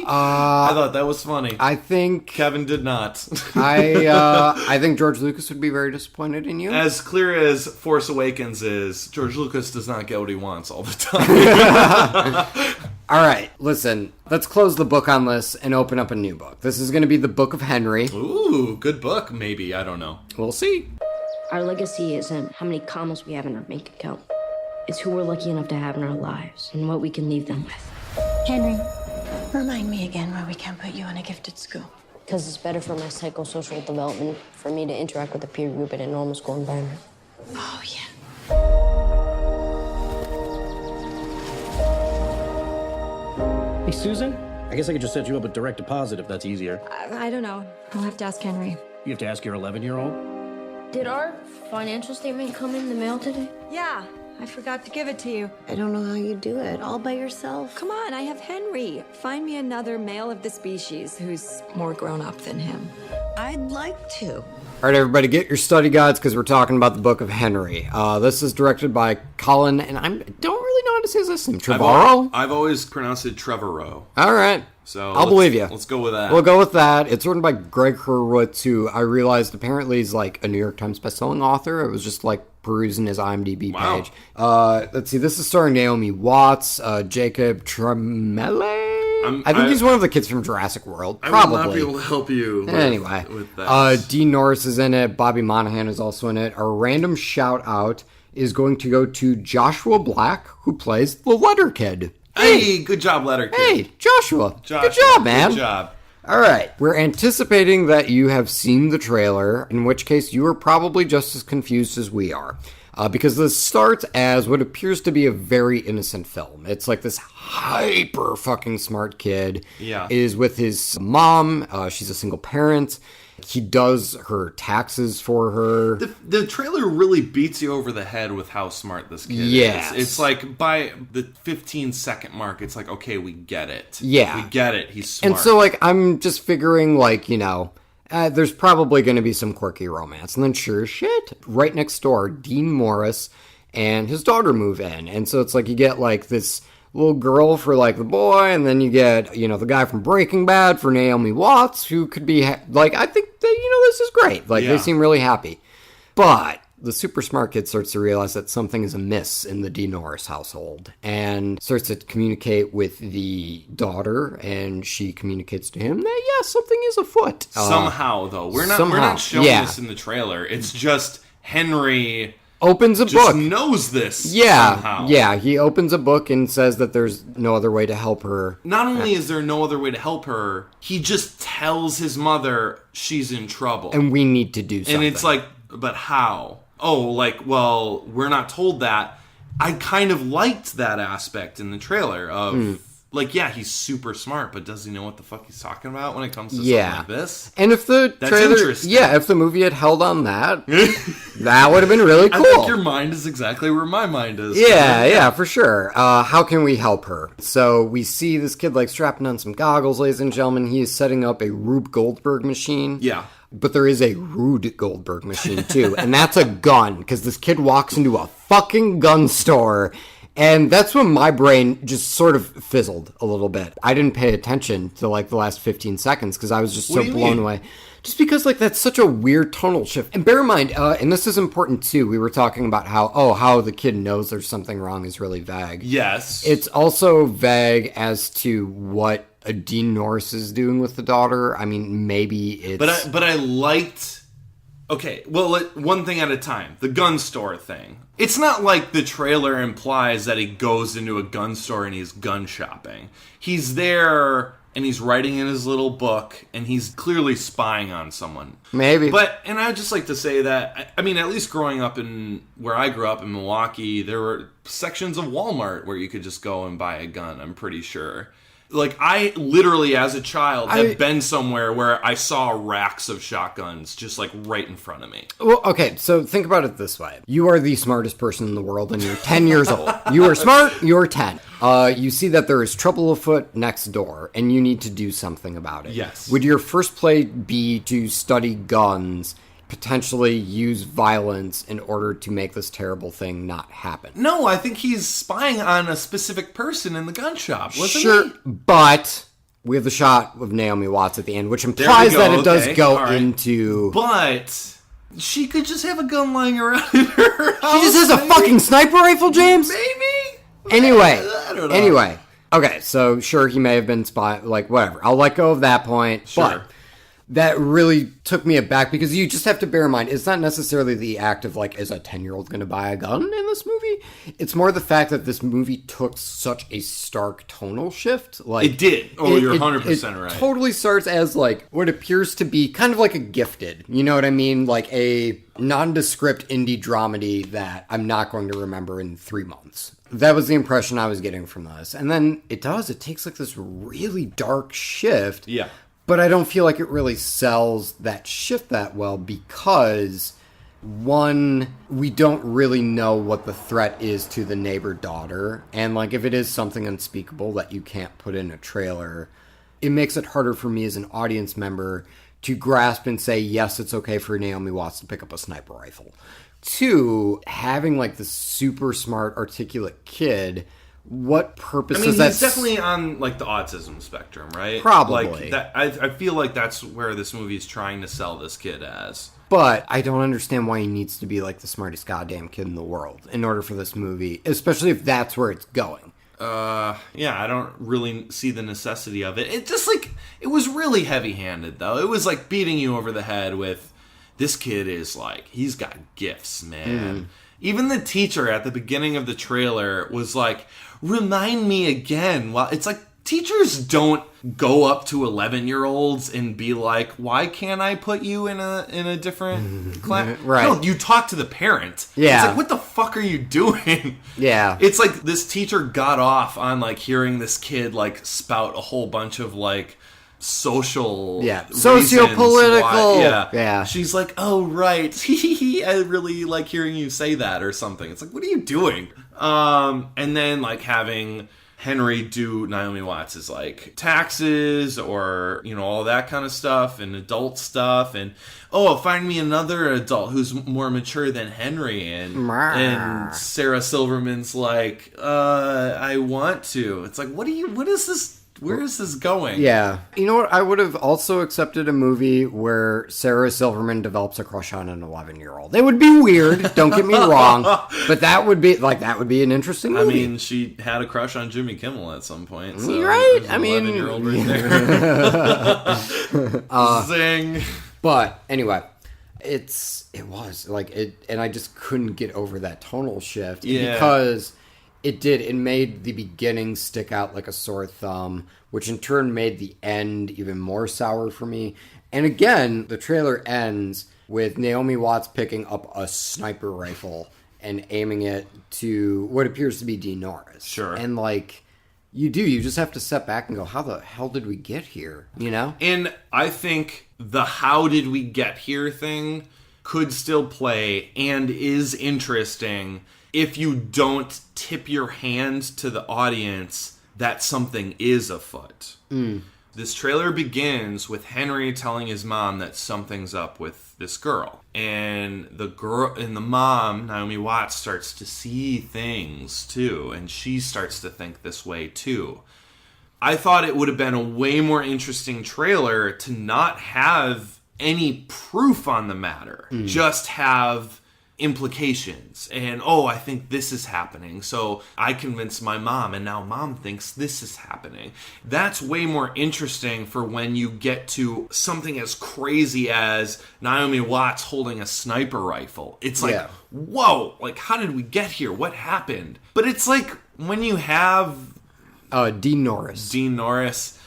I thought that was funny. I think Kevin did not. I think George Lucas would be very disappointed in you. As clear as Force Awakens is, George Lucas does not get what he wants all the time. All right, listen. Let's close the book on this and open up a new book. This is going to be the Book of Henry. Ooh, good book, maybe. I don't know. We'll see. Our legacy isn't how many commas we have in our bank account. It's who we're lucky enough to have in our lives and what we can leave them with. Henry, remind me again why we can't put you in a gifted school. Because it's better for my psychosocial development for me to interact with a peer group in a normal school environment. Oh, yeah. Hey, Susan? I guess I could just set you up with direct deposit if that's easier. I don't know. I'll have to ask Henry. You have to ask your 11-year-old? Did our financial statement come in the mail today? Yeah, I forgot to give it to you. I don't know how you do it all by yourself. Come on, I have Henry. Find me another male of the species who's more grown up than him. I'd like to. All right, everybody, get your study guides because we're talking about the Book of Henry. This is directed by Colin, and I don't really know how to say his name. Trevorrow? I've always pronounced it Trevorrow. All right. So I'll believe you. Let's go with that. We'll go with that. It's written by Greg Hurwitz, who I realized apparently is like a New York Times bestselling author. It was just like perusing his IMDb page. Let's see. This is starring Naomi Watts, Jacob Tremblay. I think he's one of the kids from Jurassic World. Probably. I will not be able to help you with that. Dean Norris is in it. Bobby Monahan is also in it. Our random shout out is going to go to Joshua Black, who plays the Letter Kid. Hey, good job, Letter Kid. Hey, Joshua. Good job, man. Good job. All right. We're anticipating that you have seen the trailer, in which case you are probably just as confused as we are. Because this starts as what appears to be a very innocent film. It's like this hyper fucking smart kid is with his mom. She's a single parent. He does her taxes for her. The trailer really beats you over the head with how smart this kid is. It's like by the 15-second mark, it's like, okay, we get it. Yeah. We get it. He's smart. And so, like, I'm just figuring, like, there's probably going to be some quirky romance. And then sure as shit, right next door, Dean Morris and his daughter move in. And so it's like you get, like, this little girl for, like, the boy, and then you get, the guy from Breaking Bad for Naomi Watts, who could be, I think that, this is great. Like, they seem really happy. But the super smart kid starts to realize that something is amiss in the Dean Norris household and starts to communicate with the daughter, and she communicates to him that, something is afoot. Somehow, though. We're not showing this in the trailer. It's just Henry opens a just book. Knows this somehow. Yeah, he opens a book and says that there's no other way to help her. Not only is there no other way to help her, he just tells his mother she's in trouble. And we need to do something. And it's like, but how? Oh, well, we're not told that. I kind of liked that aspect in the trailer of... he's super smart, but does he know what the fuck he's talking about when it comes to something like this? And if the trailer, if the movie had held on that, that would have been really cool. I think your mind is exactly where my mind is. Yeah, for sure. How can we help her? So we see this kid strapping on some goggles, ladies and gentlemen. He is setting up a Rube Goldberg machine. Yeah. But there is a Rude Goldberg machine too, and that's a gun, because this kid walks into a fucking gun store. And that's when my brain just sort of fizzled a little bit. I didn't pay attention to the last 15 seconds because I was just so blown away. Just because that's such a weird tonal shift. And bear in mind, and this is important too, we were talking about how the kid knows there's something wrong is really vague. Yes. It's also vague as to what Dean Norris is doing with the daughter. I mean, maybe it's... But I liked... Okay, well, one thing at a time. The gun store thing. It's not like the trailer implies that he goes into a gun store and he's gun shopping. He's there and he's writing in his little book and he's clearly spying on someone. Maybe. And I'd just like to say that, I mean, at least growing up where I grew up in Milwaukee, there were sections of Walmart where you could just go and buy a gun, I'm pretty sure. Like, I literally, as a child, have been somewhere where I saw racks of shotguns just, like, right in front of me. Well, okay, so think about it this way. You are the smartest person in the world, and you're 10 years old. You are smart, you're 10. You see that there is trouble afoot next door, and you need to do something about it. Yes. Would your first play be to study guns, potentially use violence in order to make this terrible thing not happen? No, I think he's spying on a specific person in the gun shop, wasn't Sure, he? but we have the shot of Naomi Watts at the end, which implies that it does go into... But she could just have a gun lying around in her house. She just has a fucking sniper rifle, James? Maybe? Anyway. I don't know. Anyway. Okay, so sure, he may have been spying, like, whatever. I'll let go of that point. Sure. But that really took me aback, because you just have to bear in mind, it's not necessarily the act of, like, is a 10-year-old going to buy a gun in this movie? It's more the fact that this movie took such a stark tonal shift. Like, it did. Oh, you're 100% right. It totally starts as, like, what appears to be kind of like a Gifted. You know what I mean? Like a nondescript indie dramedy that I'm not going to remember in 3 months. That was the impression I was getting from this. And then it takes, like, this really dark shift. Yeah. But I don't feel like it really sells that shift that well, because, one, we don't really know what the threat is to the neighbor daughter. And, like, if it is something unspeakable that you can't put in a trailer, it makes it harder for me as an audience member to grasp and say, yes, it's okay for Naomi Watts to pick up a sniper rifle. Two, having, like, this super smart, articulate kid... What purpose is that? He's definitely on, like, the autism spectrum, right? Probably. Like, I feel like that's where this movie is trying to sell this kid as. But I don't understand why he needs to be, like, the smartest goddamn kid in the world in order for this movie, especially if that's where it's going. Yeah, I don't really see the necessity of it. It just, like, it was really heavy-handed, though. It was, like, beating you over the head with, this kid is, like, he's got gifts, man. Even the teacher at the beginning of the trailer was like, remind me again. Well, it's like, teachers don't go up to 11-year-olds and be like, why can't I put you in a different class? Right. No, you talk to the parent. Yeah. It's like, what the fuck are you doing? Yeah. It's like this teacher got off on, like, hearing this kid, like, spout a whole bunch of, like, social sociopolitical. Yeah. She's like, oh, right. I really like hearing you say that or something. It's like, what are you doing? And then, like, having Henry do Naomi Watts' like taxes or, you know, all that kind of stuff and adult stuff. And, oh, find me another adult who's more mature than Henry. And Sarah Silverman's like, I want to. It's like, what is this? Where is this going? Yeah. You know what? I would have also accepted a movie where Sarah Silverman develops a crush on an 11-year-old. It would be weird, don't get me wrong, but that would be an interesting movie. I mean, she had a crush on Jimmy Kimmel at some point. So right? I mean, 11-year-old right there. Zing. But anyway, it was like it, and I just couldn't get over that tonal shift because it made the beginning stick out like a sore thumb, which in turn made the end even more sour for me. And again, the trailer ends with Naomi Watts picking up a sniper rifle and aiming it to what appears to be Dean Norris. Sure. And like, you just have to step back and go, how the hell did we get here? You know? And I think the how did we get here thing could still play and is interesting if you don't tip your hand to the audience that something is afoot. This trailer begins with Henry telling his mom that something's up with this girl. And the mom, Naomi Watts, starts to see things too, and she starts to think this way too. I thought it would have been a way more interesting trailer to not have any proof on the matter. Just have implications and, oh, I think this is happening, so I convinced my mom and now mom thinks this is happening. That's way more interesting for when you get to something as crazy as Naomi Watts holding a sniper rifle. It's like, whoa, like, how did we get here? What happened? But it's like when you have Dean Norris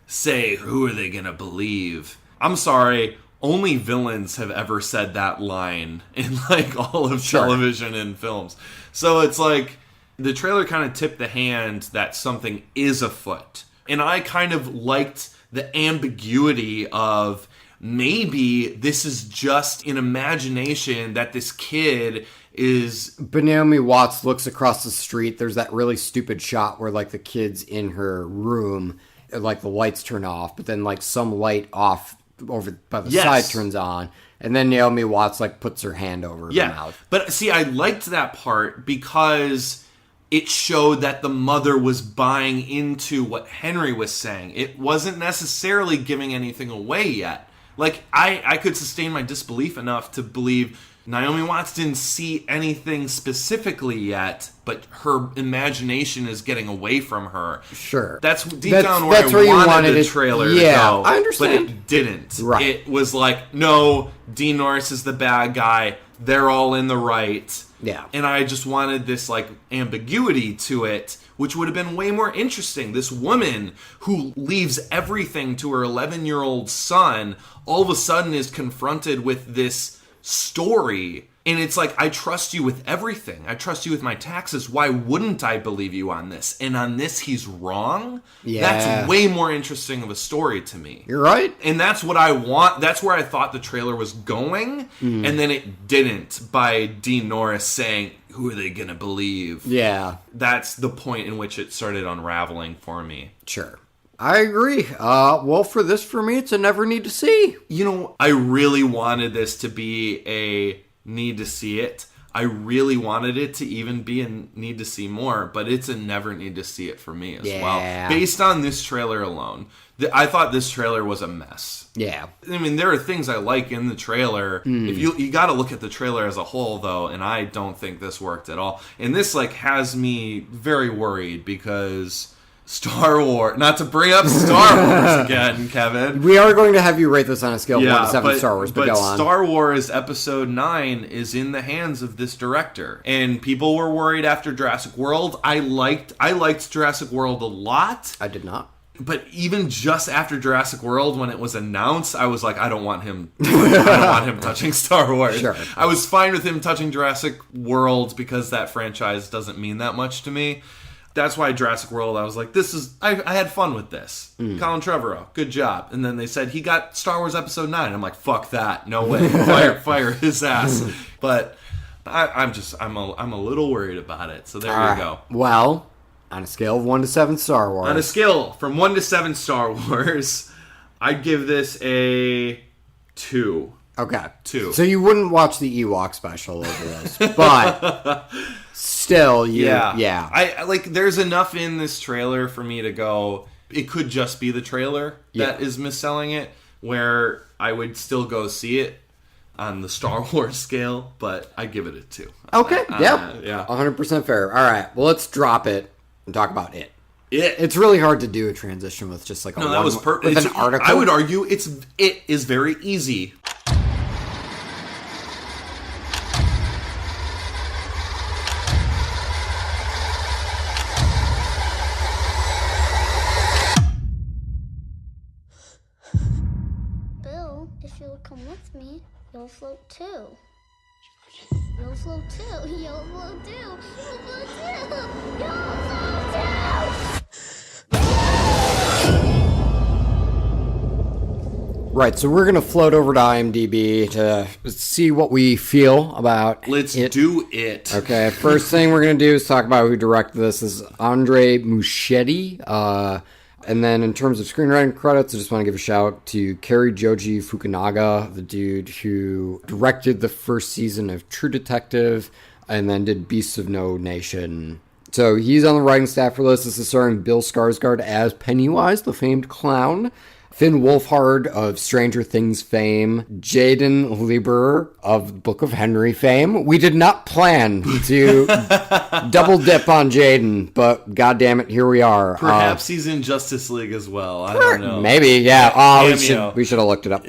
say, who are they gonna believe? I'm sorry, only villains have ever said that line in, like, all of television and films. So it's like, the trailer kind of tipped the hand that something is afoot, And I kind of liked the ambiguity of maybe this is just an imagination that this kid is... But Naomi Watts looks across the street. There's that really stupid shot where, like, the kid's in her room, like, the lights turn off, but then, like, some light off over by the side turns on, and then Naomi Watts, like, puts her hand over her mouth. But, see, I liked that part because it showed that the mother was buying into what Henry was saying. It wasn't necessarily giving anything away yet. Like, I could sustain my disbelief enough to believe Naomi Watts didn't see anything specifically yet, but her imagination is getting away from her. Sure. That's down where I wanted the trailer to go. I understand. But it didn't. Right. It was like, no, Dean Norris is the bad guy. They're all in the right. Yeah. And I just wanted this, like, ambiguity to it, which would have been way more interesting. This woman who leaves everything to her 11-year-old son all of a sudden is confronted with this story. And it's like, I trust you with everything. I trust you with my taxes. Why wouldn't I believe you on this? And on this, he's wrong? Yeah. That's way more interesting of a story to me. You're right. And that's what I want. That's where I thought the trailer was going. And then it didn't, by Dean Norris saying, who are they going to believe? Yeah. That's the point in which it started unraveling for me. Sure. I agree. Well, for me, it's a never need to see. You know, I really wanted this to be a need to see it. I really wanted it to even be a need to see more, but it's a never need to see it for me as well. Based on this trailer alone, I thought this trailer was a mess. Yeah. I mean, there are things I like in the trailer. If you got to look at the trailer as a whole, though, and I don't think this worked at all. And this, like, has me very worried because Star Wars, not to bring up Star Wars again, Kevin. We are going to have you rate this on a scale of 1 to 7 Star Wars, but go on. Star Wars Episode 9 is in the hands of this director. And people were worried after Jurassic World. I liked Jurassic World a lot. I did not. But even just after Jurassic World, when it was announced, I was like, I don't want him touching Star Wars. Sure. I was fine with him touching Jurassic World because that franchise doesn't mean that much to me. That's why Jurassic World, I was like, I had fun with this. Colin Trevorrow, good job. And then they said he got Star Wars Episode 9. I'm like, fuck that. No way. Fire his ass. But I'm a little worried about it. So there you go. Well, on a scale of 1 to 7 Star Wars. On a scale from 1 to 7 Star Wars, I'd give this a 2. Okay. 2. So you wouldn't watch the Ewok special over this, but still, yeah. I like. There's enough in this trailer for me to go. It could just be the trailer that is misselling it, where I would still go see it on the Star Wars scale, but I'd give it a 2. Okay. Yeah. 100% fair. All right. Well, let's drop it and talk about it. It's really hard to do a transition with just like that was with an article. I would argue it is very easy. Bill, if you'll come with me, you'll float too. You'll float too. You'll float too. You'll float too. You'll float too. Right, so we're going to float over to IMDb to see what we feel about Let's do it. Okay, first thing we're going to do is talk about who directed this. This is Andre Muschietti. And then in terms of screenwriting credits, I just want to give a shout out to Kari Joji Fukunaga, the dude who directed the first season of True Detective and then did Beasts of No Nation. So he's on the writing staff for this. This is starring Bill Skarsgård as Pennywise, the famed clown. Finn Wolfhard of Stranger Things fame, Jaden Lieber of Book of Henry fame. We did not plan to double dip on Jaden, but goddammit, here we are. Perhaps he's in Justice League as well. I don't know. Maybe, yeah. We should have looked it up.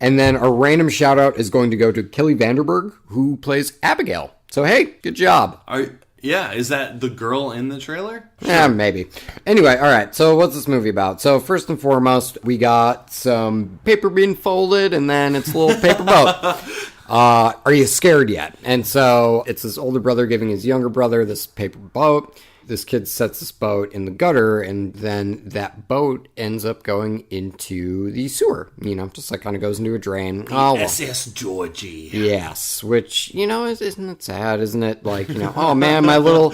And then a random shout out is going to go to Kelly Vanderberg, who plays Abigail. So hey, good job. Yeah, is that the girl in the trailer? Sure. Yeah, maybe. Anyway, all right, so what's this movie about? So first and foremost, we got some paper being folded, and then it's a little paper boat. Are you scared yet? And so it's this older brother giving his younger brother this paper boat. this kid sets this boat in the gutter, and then that boat ends up going into the sewer, just like kind of goes into a drain. SS Georgie. Yes, which, isn't it sad, isn't it? Like, oh man, my little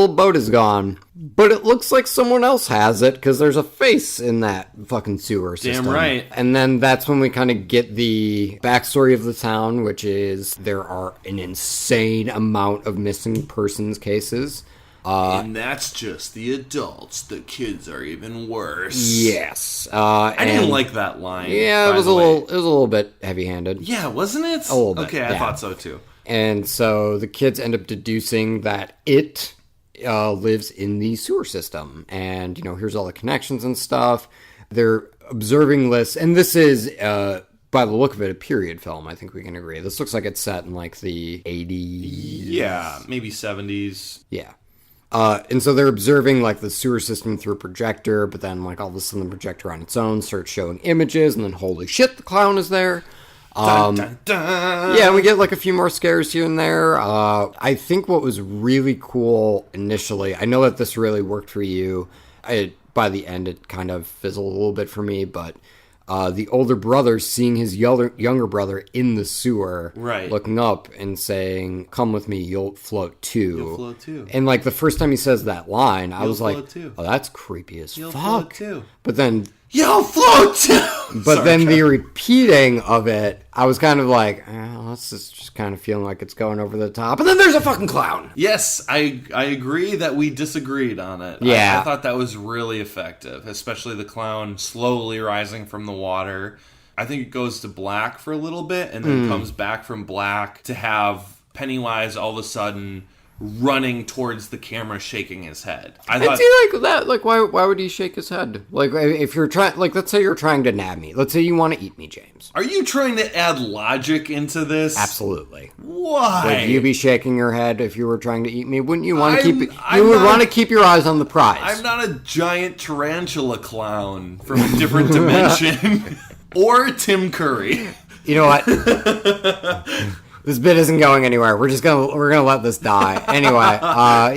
boat is gone. But it looks like someone else has it, because there's a face in that fucking sewer system. Damn right. And then that's when we kind of get the backstory of the town, which is there are an insane amount of missing persons cases. And that's just the adults. The kids are even worse. Yes. I didn't like that line. Yeah, it was a little bit heavy-handed. Yeah, wasn't it? A little bit. Okay, I thought so too. And so the kids end up deducing that it lives in the sewer system. And, here's all the connections and stuff. They're observing lists. And this is, by the look of it, a period film. I think we can agree. This looks like it's set in, like, the 80s. Yeah, maybe 70s. Yeah. And so they're observing, like, the sewer system through a projector. But then, like, all of a sudden the projector on its own starts showing images. And then, holy shit, the clown is there. Dun, dun, dun. Yeah, we get like a few more scares here and there. I think what was really cool initially, I know that this really worked for you. By the end, it kind of fizzled a little bit for me, but the older brother seeing his younger brother in the sewer, right, looking up and saying, "Come with me, you'll float too." You'll float too. And like the first time he says that line, I was like, too. "Oh, that's creepy as You'll fuck." Float too. But then. You'll float too! But then the repeating of it, I was kind of like, this is just kind of feeling like it's going over the top. And then there's a fucking clown. Yes, I agree that we disagreed on it. Yeah. I thought that was really effective, especially the clown slowly rising from the water. I think it goes to black for a little bit and then comes back from black to have Pennywise all of a sudden running towards the camera, shaking his head. I thought, like that. Like, why would he shake his head? Like, if you're trying, like, let's say you're trying to nab me. Let's say you want to eat me, James. Are you trying to add logic into this? Absolutely. Why? Would you be shaking your head if you were trying to eat me? Wouldn't you want to keep? You would want to keep your eyes on the prize. I'm not a giant tarantula clown from a different dimension, or Tim Curry. You know what? This bit isn't going anywhere. We're gonna let this die. Anyway,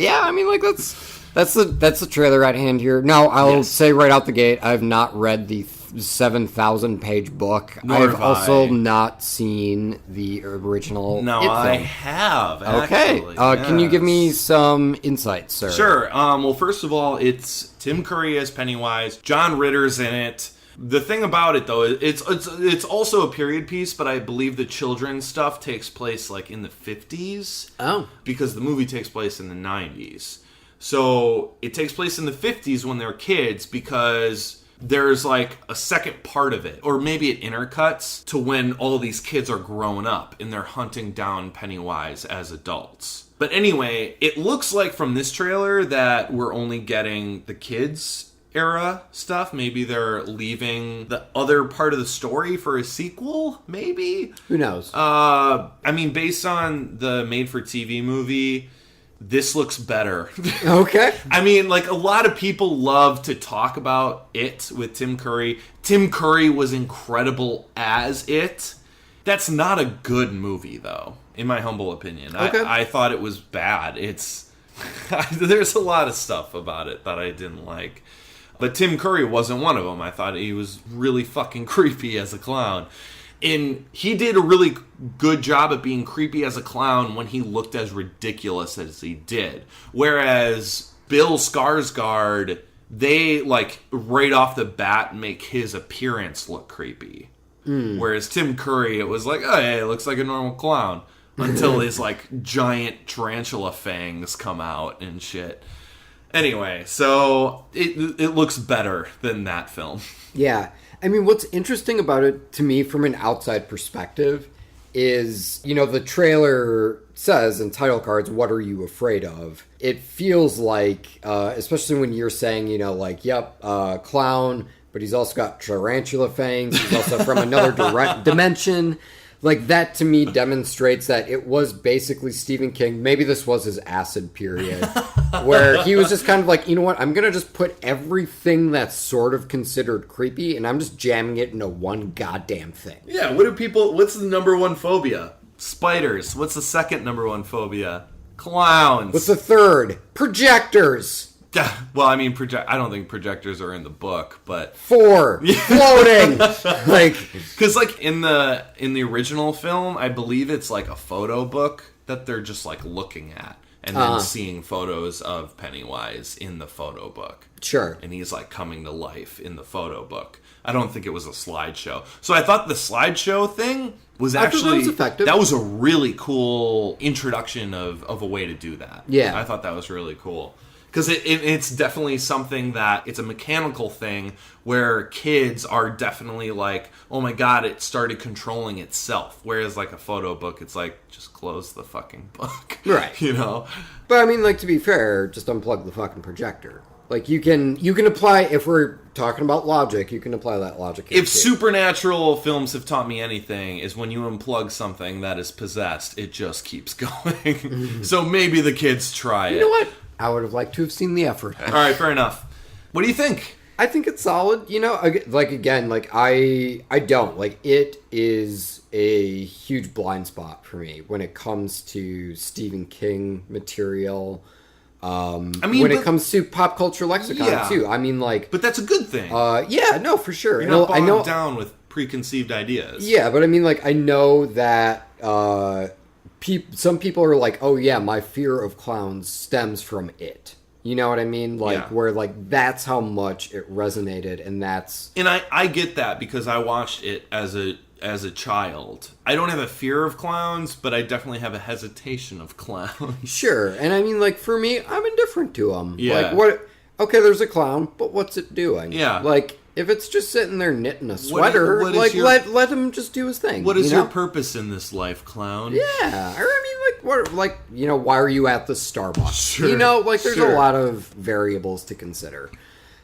yeah, I mean, like that's the trailer at hand here. Now, I'll say right out the gate, I've not read the 7,000-page book. I've also not seen the original. No, I have. Okay, actually, can you give me some insights, sir? Sure. Well, first of all, it's Tim Curry as Pennywise. John Ritter's in it. The thing about it, though, it's also a period piece, but I believe the children's stuff takes place, like, in the 50s. Oh. Because the movie takes place in the 90s. So, it takes place in the 50s when they're kids, because there's, like, a second part of it. Or maybe it intercuts to when all these kids are grown up, and they're hunting down Pennywise as adults. But anyway, it looks like from this trailer that we're only getting the kids' era stuff. Maybe they're leaving the other part of the story for a sequel, maybe? Who knows? I mean, based on the made-for-TV movie, this looks better. Okay. I mean, like, a lot of people love to talk about it with Tim Curry. Tim Curry was incredible as it. That's not a good movie, though, in my humble opinion. Okay. I thought it was bad. There's a lot of stuff about it that I didn't like. But Tim Curry wasn't one of them. I thought he was really fucking creepy as a clown. And he did a really good job at being creepy as a clown when he looked as ridiculous as he did. Whereas Bill Skarsgård, they, like, right off the bat make his appearance look creepy. Whereas Tim Curry, it was like, oh, hey, it looks like a normal clown. Until his, like, giant tarantula fangs come out and shit. Anyway, so it looks better than that film. Yeah. I mean, what's interesting about it to me from an outside perspective is, the trailer says in title cards, what are you afraid of? It feels like, especially when you're saying, clown, but he's also got tarantula fangs. He's also from another dimension. Like, that to me demonstrates that it was basically Stephen King. Maybe this was his acid period, where he was just kind of like, you know what? I'm going to just put everything that's sort of considered creepy, and I'm just jamming it into one goddamn thing. Yeah, what's the number one phobia? Spiders. What's the second number one phobia? Clowns. What's the third? Projectors. Well, I mean, I don't think projectors are in the book, but 4 floating. Because in the original film, I believe it's like a photo book that they're just like looking at and then seeing photos of Pennywise in the photo book. Sure. And he's like coming to life in the photo book. I don't think it was a slideshow. So I thought the slideshow thing was actually that was effective. That was a really cool introduction of a way to do that. Yeah. I thought that was really cool. Because it's definitely something that, it's a mechanical thing where kids are definitely like, oh my god, it started controlling itself. Whereas like a photo book, it's like, just close the fucking book. Right. You know? But I mean, like, to be fair, just unplug the fucking projector. Like, you can apply, if we're talking about logic, you can apply that logic. If supernatural films have taught me anything, is when you unplug something that is possessed, it just keeps going. So maybe the kids try it. You know what? I would have liked to have seen the effort. All right, fair enough. What do you think? I think it's solid. You know, I don't. Like, it is a huge blind spot for me when it comes to Stephen King material. When it comes to pop culture lexicon, too. I mean, like... But that's a good thing. Yeah, no, for sure. You're not bogged down with preconceived ideas. Yeah, but I mean, like, I know that... some people are like, oh yeah, my fear of clowns stems from it. You know what I mean? Like, where, like, that's how much it resonated, and that's... And I get that, because I watched it as a child. I don't have a fear of clowns, but I definitely have a hesitation of clowns. Sure, and I mean, like, for me, I'm indifferent to them. Yeah. Like, what... Okay, there's a clown, but what's it doing? Yeah. Like... If it's just sitting there knitting a sweater, let him just do his thing. What is your purpose in this life, clown? Yeah, or I mean, why are you at the Starbucks? Sure, you know, like, there's a lot of variables to consider.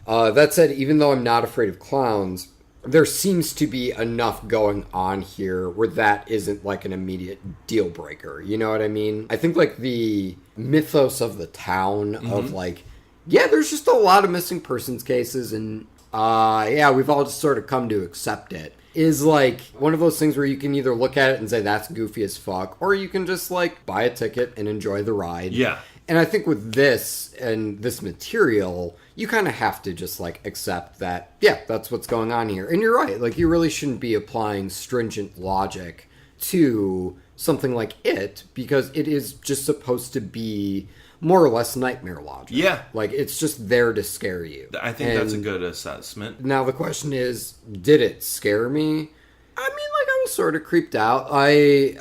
That said, even though I'm not afraid of clowns, there seems to be enough going on here where that isn't, like, an immediate deal breaker. You know what I mean? I think, like, the mythos of the town of, like, yeah, there's just a lot of missing persons cases, and... we've all just sort of come to accept it, is like one of those things where you can either look at it and say that's goofy as fuck, or you can just like buy a ticket and enjoy the ride. Yeah. And I think with this and this material, you kind of have to just like accept that, yeah, that's what's going on here. And you're right, like you really shouldn't be applying stringent logic to something like it, because it is just supposed to be more or less nightmare logic. Yeah. Like, it's just there to scare you. I think that's a good assessment. Now, the question is, did it scare me? I mean, like, I was sort of creeped out. I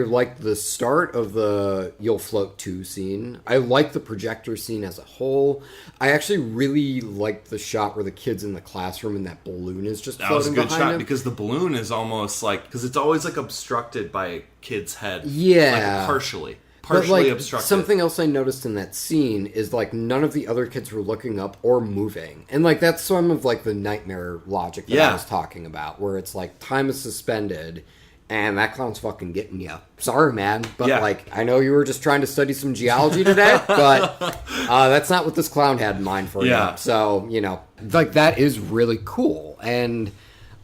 liked the start of the You'll Float 2 scene. I liked the projector scene as a whole. I actually really liked the shot where the kid's in the classroom and that balloon is just floating behind him. That was a good shot, because the balloon is almost like... Because it's always, like, obstructed by a kid's head. Yeah. Like, partially like, obstructed. Something else I noticed in that scene is, like, none of the other kids were looking up or moving. And, like, that's some of, like, the nightmare logic that I was talking about, where it's, like, time is suspended, and that clown's fucking getting you. Sorry, man, but, like, I know you were just trying to study some geology today, but that's not what this clown had in mind for you. So, you know, like, that is really cool. And...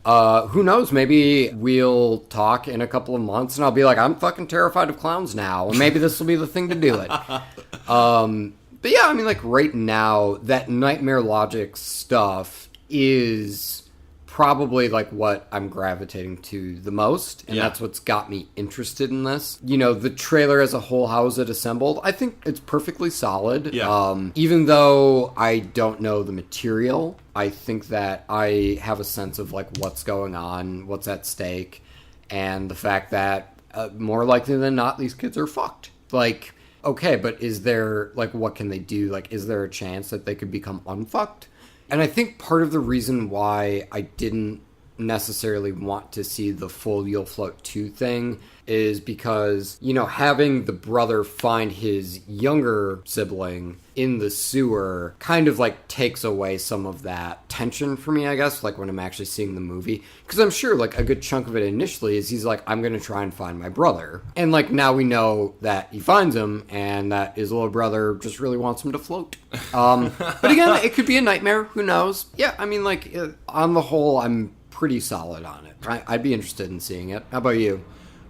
who knows, maybe we'll talk in a couple of months and I'll be like, I'm fucking terrified of clowns now, and maybe this will be the thing to do it. But yeah, I mean, like, right now, that nightmare logic stuff is probably, like, what I'm gravitating to the most, and that's what's got me interested in this. You know, the trailer as a whole, how is it assembled? I think it's perfectly solid. Even though I don't know the material, I think that I have a sense of, like, what's going on, what's at stake, and the fact that more likely than not, these kids are fucked. Like, okay, but is there, like, what can they do? Like, is there a chance that they could become unfucked? And I think part of the reason why I didn't necessarily want to see the full You'll Float 2 thing is because, you know, having the brother find his younger sibling in the sewer kind of, like, takes away some of that tension for me, I guess, like, when I'm actually seeing the movie. Because I'm sure, like, a good chunk of it initially is he's like, I'm going to try and find my brother. And, like, now we know that he finds him and that his little brother just really wants him to float. But again, it could be a nightmare. Who knows? Yeah, I mean, like, on the whole, I'm pretty solid on it. I'd be interested in seeing it. How about you?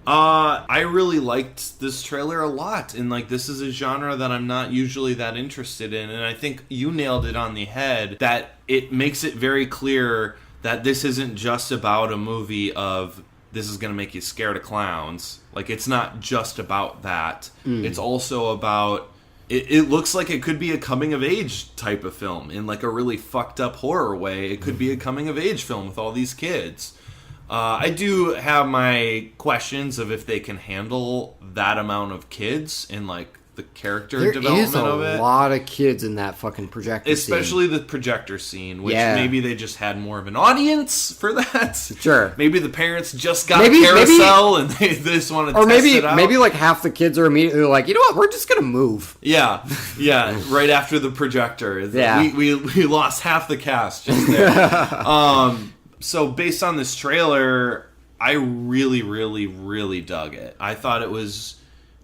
I really liked this trailer a lot, and like this is a genre that I'm not usually that interested in, and I think you nailed it on the head that it makes it very clear that this isn't just about a movie of this is going to make you scared of clowns. Like, it's not just about that. It's also about... It looks like it could be a coming-of-age type of film in, like, a really fucked-up horror way. It could be a coming-of-age film with all these kids. I do have my questions of if they can handle that amount of kids in, like, the character development of it. There's a lot of kids in that fucking projector Especially the projector scene, which maybe they just had more of an audience for that. Sure. Maybe the parents just got Carousel and they just want to test it out. Or maybe like half the kids are immediately like, you know what, we're just going to move. Yeah, right after the projector. Yeah. We lost half the cast just there. So based on this trailer, I really, really, really dug it. I thought it was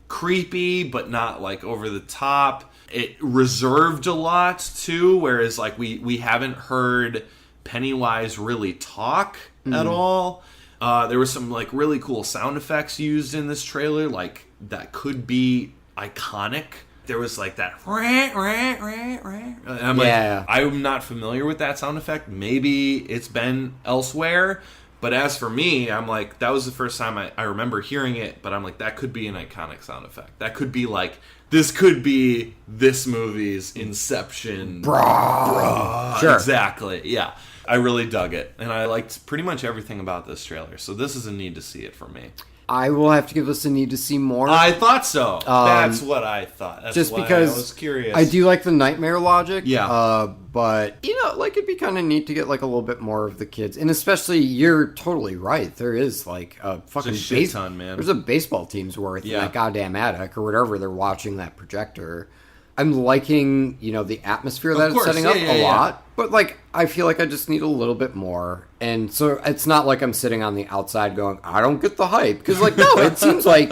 creepy, but not like over the top. It reserved a lot too, whereas like we haven't heard Pennywise really talk at all. There was some like really cool sound effects used in this trailer, like that could be iconic. There was like that and I'm like, I'm not familiar with that sound effect. Maybe it's been elsewhere. But as for me, I'm like, that was the first time I remember hearing it, but I'm like, that could be an iconic sound effect. That could be like, this could be this movie's Inception. Bruh. Sure. Exactly, yeah. I really dug it, and I liked pretty much everything about this trailer, so this is a need to see it for me. I will have to give this a need to see more. I thought so. That's what I thought. That's just why because I was curious. I do like the nightmare logic. Yeah. But, you know, like, it'd be kind of neat to get, like, a little bit more of the kids. And especially, you're totally right. There is, like, a fucking... shit ton, man. There's a baseball team's worth in that goddamn attic or whatever they're watching that projector. I'm liking, you know, the atmosphere that it's setting up a lot. But, like, I feel like I just need a little bit more. And so it's not like I'm sitting on the outside going, I don't get the hype. Because, like, no, it seems like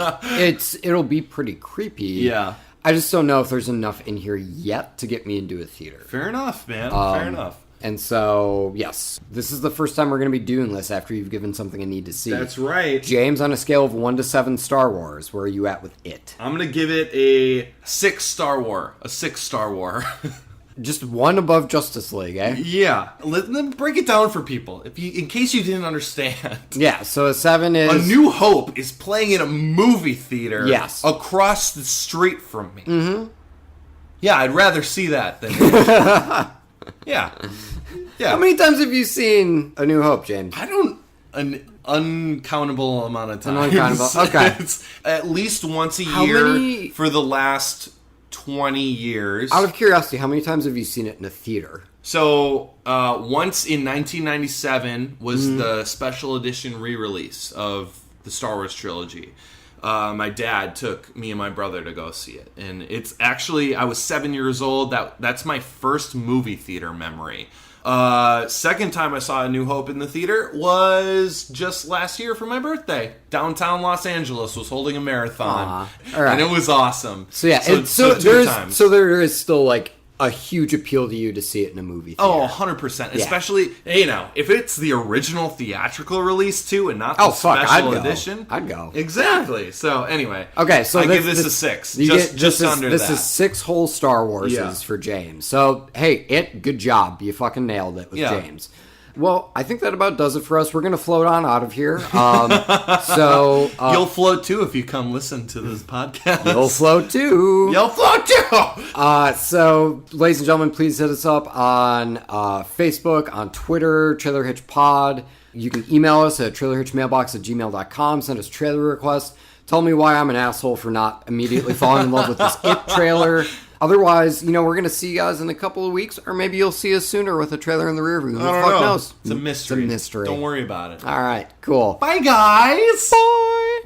it'll be pretty creepy. Yeah. I just don't know if there's enough in here yet to get me into a theater. Fair enough, man. Fair enough. And so, yes, this is the first time we're going to be doing this after you've given something a need to see. That's right. James, on a scale of 1 to 7 Star Wars, where are you at with it? I'm going to give it a 6 Star War. A 6 Star War. Just one above Justice League, eh? Yeah. Let me break it down for people, in case you didn't understand. Yeah, so a 7 is... A New Hope is playing in a movie theater across the street from me. Mm-hmm. Yeah, I'd rather see that than... Yeah. How many times have you seen A New Hope, James? I don't... An uncountable amount of times. Okay. It's at least once a year for the last 20 years. Out of curiosity, how many times have you seen it in a theater? So, once in 1997 was the special edition re-release of the Star Wars trilogy. My dad took me and my brother to go see it. And it's actually, I was 7 years old. That's my first movie theater memory. Second time I saw A New Hope in the theater was just last year for my birthday. Downtown Los Angeles was holding a marathon. All right. And it was awesome. So yeah, so there is still like a huge appeal to you to see it in a movie theater. Oh, 100%. Yeah. Especially, you know, if it's the original theatrical release too and not the special edition. I'd go. Exactly. So anyway. Okay, so I give this a 6. Just under this that. This is 6 whole Star Warses for James. So, hey, good job. You fucking nailed it with James. Well, I think that about does it for us. We're going to float on out of here. You'll float too if you come listen to this podcast. You'll float too. You'll float too. So, ladies and gentlemen, please hit us up on Facebook, on Twitter, Trailer Hitch Pod. You can email us at trailerhitchmailbox@gmail.com. Send us trailer requests. Tell me why I'm an asshole for not immediately falling in love with this It trailer. Otherwise, you know, we're going to see you guys in a couple of weeks, or maybe you'll see us sooner with a trailer in the rear view. Who the fuck knows? It's a mystery. It's a mystery. Don't worry about it. All right, cool. Bye, guys. Bye.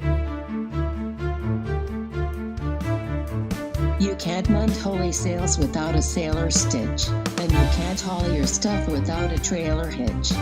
You can't mend holy sails without a sailor stitch, and you can't haul your stuff without a trailer hitch.